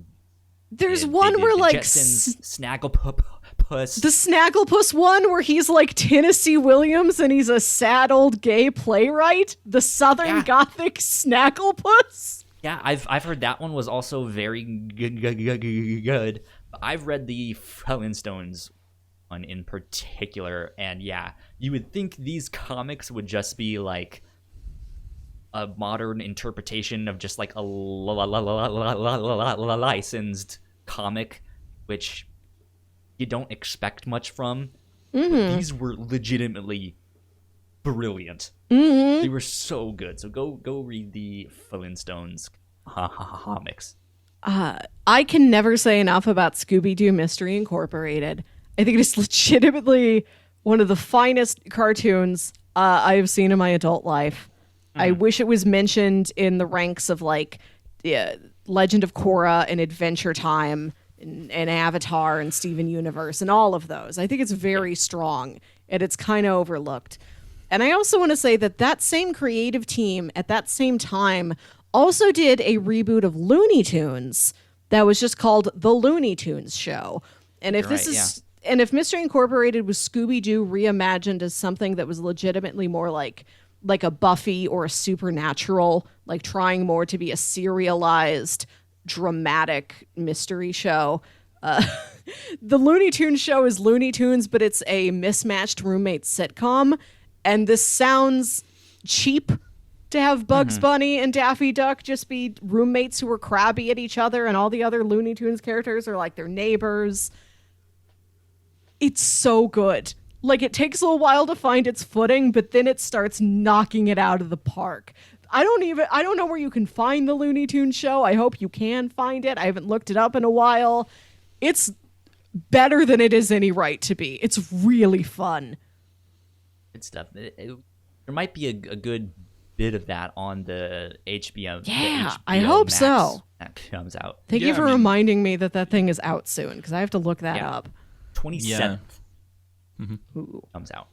There's one where like Jetsons, Snagglepuss. The Snagglepuss one where he's like Tennessee Williams and he's a sad old gay playwright. The Southern Gothic Snagglepuss. Yeah, I've heard that one was also very good. I've read the Flintstones one in particular, and you would think these comics would just be like a modern interpretation of just like a licensed comic, which you don't expect much from. But these were legitimately brilliant. They were so good. So go read the Flintstones comics. I can never say enough about Scooby-Doo Mystery Incorporated. I think it is legitimately one of the finest cartoons I have seen in my adult life. I wish it was mentioned in the ranks of like Legend of Korra and Adventure Time and Avatar and Steven Universe and all of those. I think it's very strong and it's kind of overlooked. And I also want to say that same creative team at that same time also did a reboot of Looney Tunes that was just called The Looney Tunes Show. And if and if Mystery Incorporated was Scooby-Doo reimagined as something that was legitimately more like a Buffy or a Supernatural, like trying more to be a serialized, dramatic mystery show. The Looney Tunes show is Looney Tunes, but it's a mismatched roommate sitcom. And this sounds cheap to have Bugs Bunny and Daffy Duck just be roommates who are crabby at each other, and all the other Looney Tunes characters are like their neighbors. It's so good. Like, it takes a little while to find its footing, but then it starts knocking it out of the park. I don't know where you can find the Looney Tunes show. I hope you can find it. I haven't looked it up in a while. It's better than it is any right to be. It's really fun. Good stuff. There might be a good bit of that on the HBO. Yeah, the HBO I hope Max so. That comes out Thank you for reminding me that thing is out soon, because I have to look that up. 27th. Ooh. Comes out.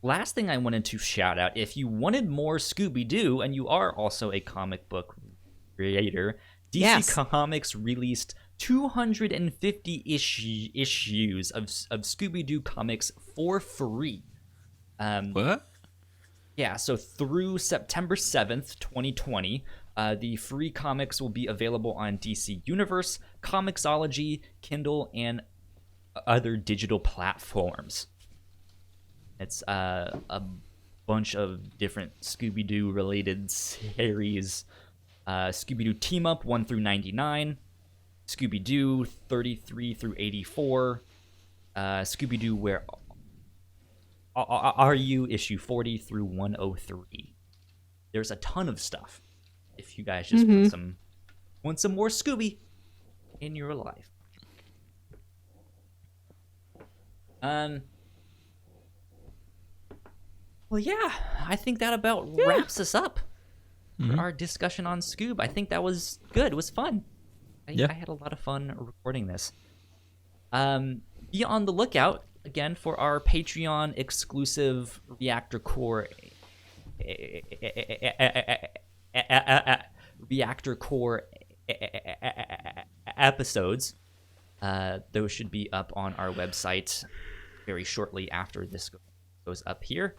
Last thing I wanted to shout out, if you wanted more Scooby-Doo and you are also a comic book creator, DC Comics released 250 issues of Scooby-Doo comics for free. What? Yeah, so through September 7th, 2020, the free comics will be available on DC Universe, Comixology, Kindle, and other digital platforms. It's a bunch of different Scooby-Doo related series. Scooby-Doo Team Up 1 through 99, Scooby-Doo 33 through 84, Scooby-Doo Where Are You issue 40 through 103. There's a ton of stuff if you guys just want some more Scooby in your life. Well, yeah, I think that about wraps us up for our discussion on Scoob. I think that was good. It was fun. I had a lot of fun recording this. Be on the lookout, again, for our Patreon exclusive Reactor Core episodes. Those should be up on our website very shortly after this goes up here.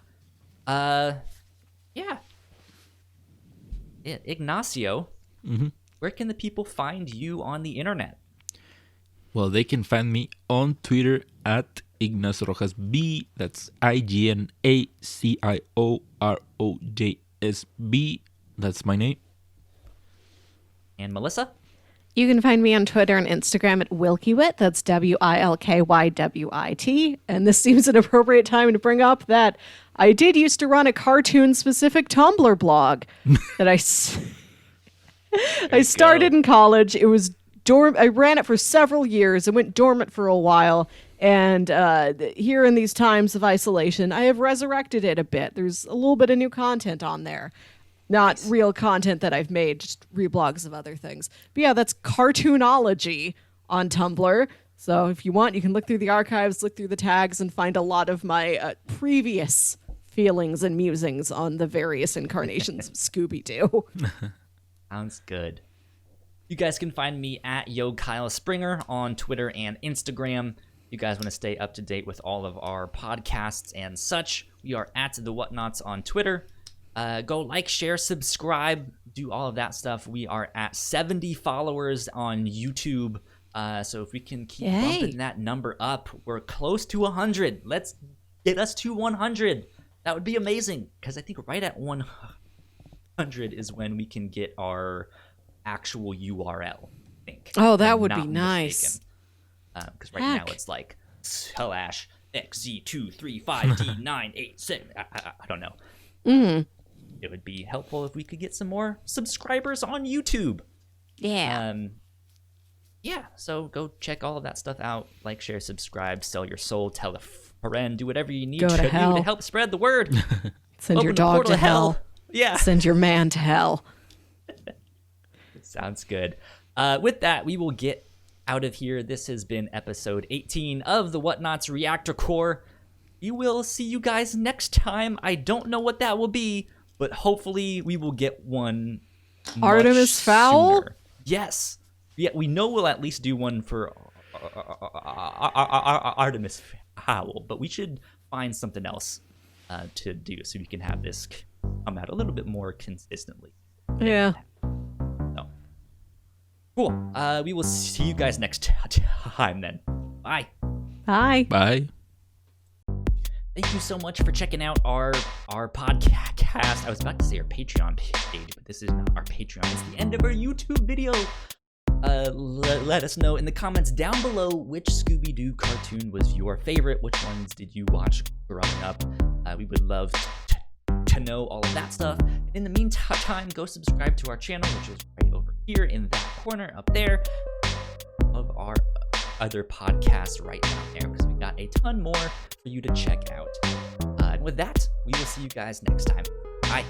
Ignacio, where can the people find you on the internet? Well, they can find me on Twitter at Ignacio Rojas B. That's IGNACIOROJSB. That's my name. And Melissa? You can find me on Twitter and Instagram at Wilkywit. That's WILKYWIT. And this seems an appropriate time to bring up that I did used to run a cartoon-specific Tumblr blog that I started in college. It was I ran it for several years. It went dormant for a while. And here in these times of isolation, I have resurrected it a bit. There's a little bit of new content on there. Not real content that I've made, just reblogs of other things. But yeah, that's Cartoonology on Tumblr. So if you want, you can look through the archives, look through the tags, and find a lot of my previous feelings and musings on the various incarnations of Scooby-Doo. Sounds good. You guys can find me at Yo Kyle Springer on Twitter and Instagram. You guys want to stay up to date with all of our podcasts and such, we are at the Whatnauts on Twitter. Go like, share, subscribe, do all of that stuff. We are at 70 followers on YouTube. So if we can keep bumping that number up, we're close to 100. Let's get us to 100. That would be amazing, because I think right at 100 is when we can get our actual URL, I think. Oh, that would be nice. Because right now it's like /XZ235D987. I don't know. It would be helpful if we could get some more subscribers on YouTube. Yeah. So go check all of that stuff out. Like, share, subscribe, sell your soul, tell a friend, do whatever you need to do to help spread the word. Send your dog to hell. Yeah. Send your man to hell. Sounds good. With that, we will get out of here. This has been episode 18 of the Whatnauts Reactor Core. We will see you guys next time. I don't know what that will be, but hopefully we will get one Artemis Fowl? Sooner. Yes. Yeah, we know we'll at least do one for Artemis Fowl, but we should find something else to do so we can have this come out a little bit more consistently. Yeah. So, cool. We will see you guys next time then. Bye. Bye. Bye. Thank you so much for checking out our podcast. I was about to say our Patreon page, but this is not our Patreon. It's the end of our YouTube video. Let us know in the comments down below which Scooby-Doo cartoon was your favorite. Which ones did you watch growing up? We would love to know all of that stuff. In the meantime, go subscribe to our channel, which is right over here in that corner up there. of our other podcasts right down there, because we got a ton more for you to check out. And with that, we will see you guys next time. Bye.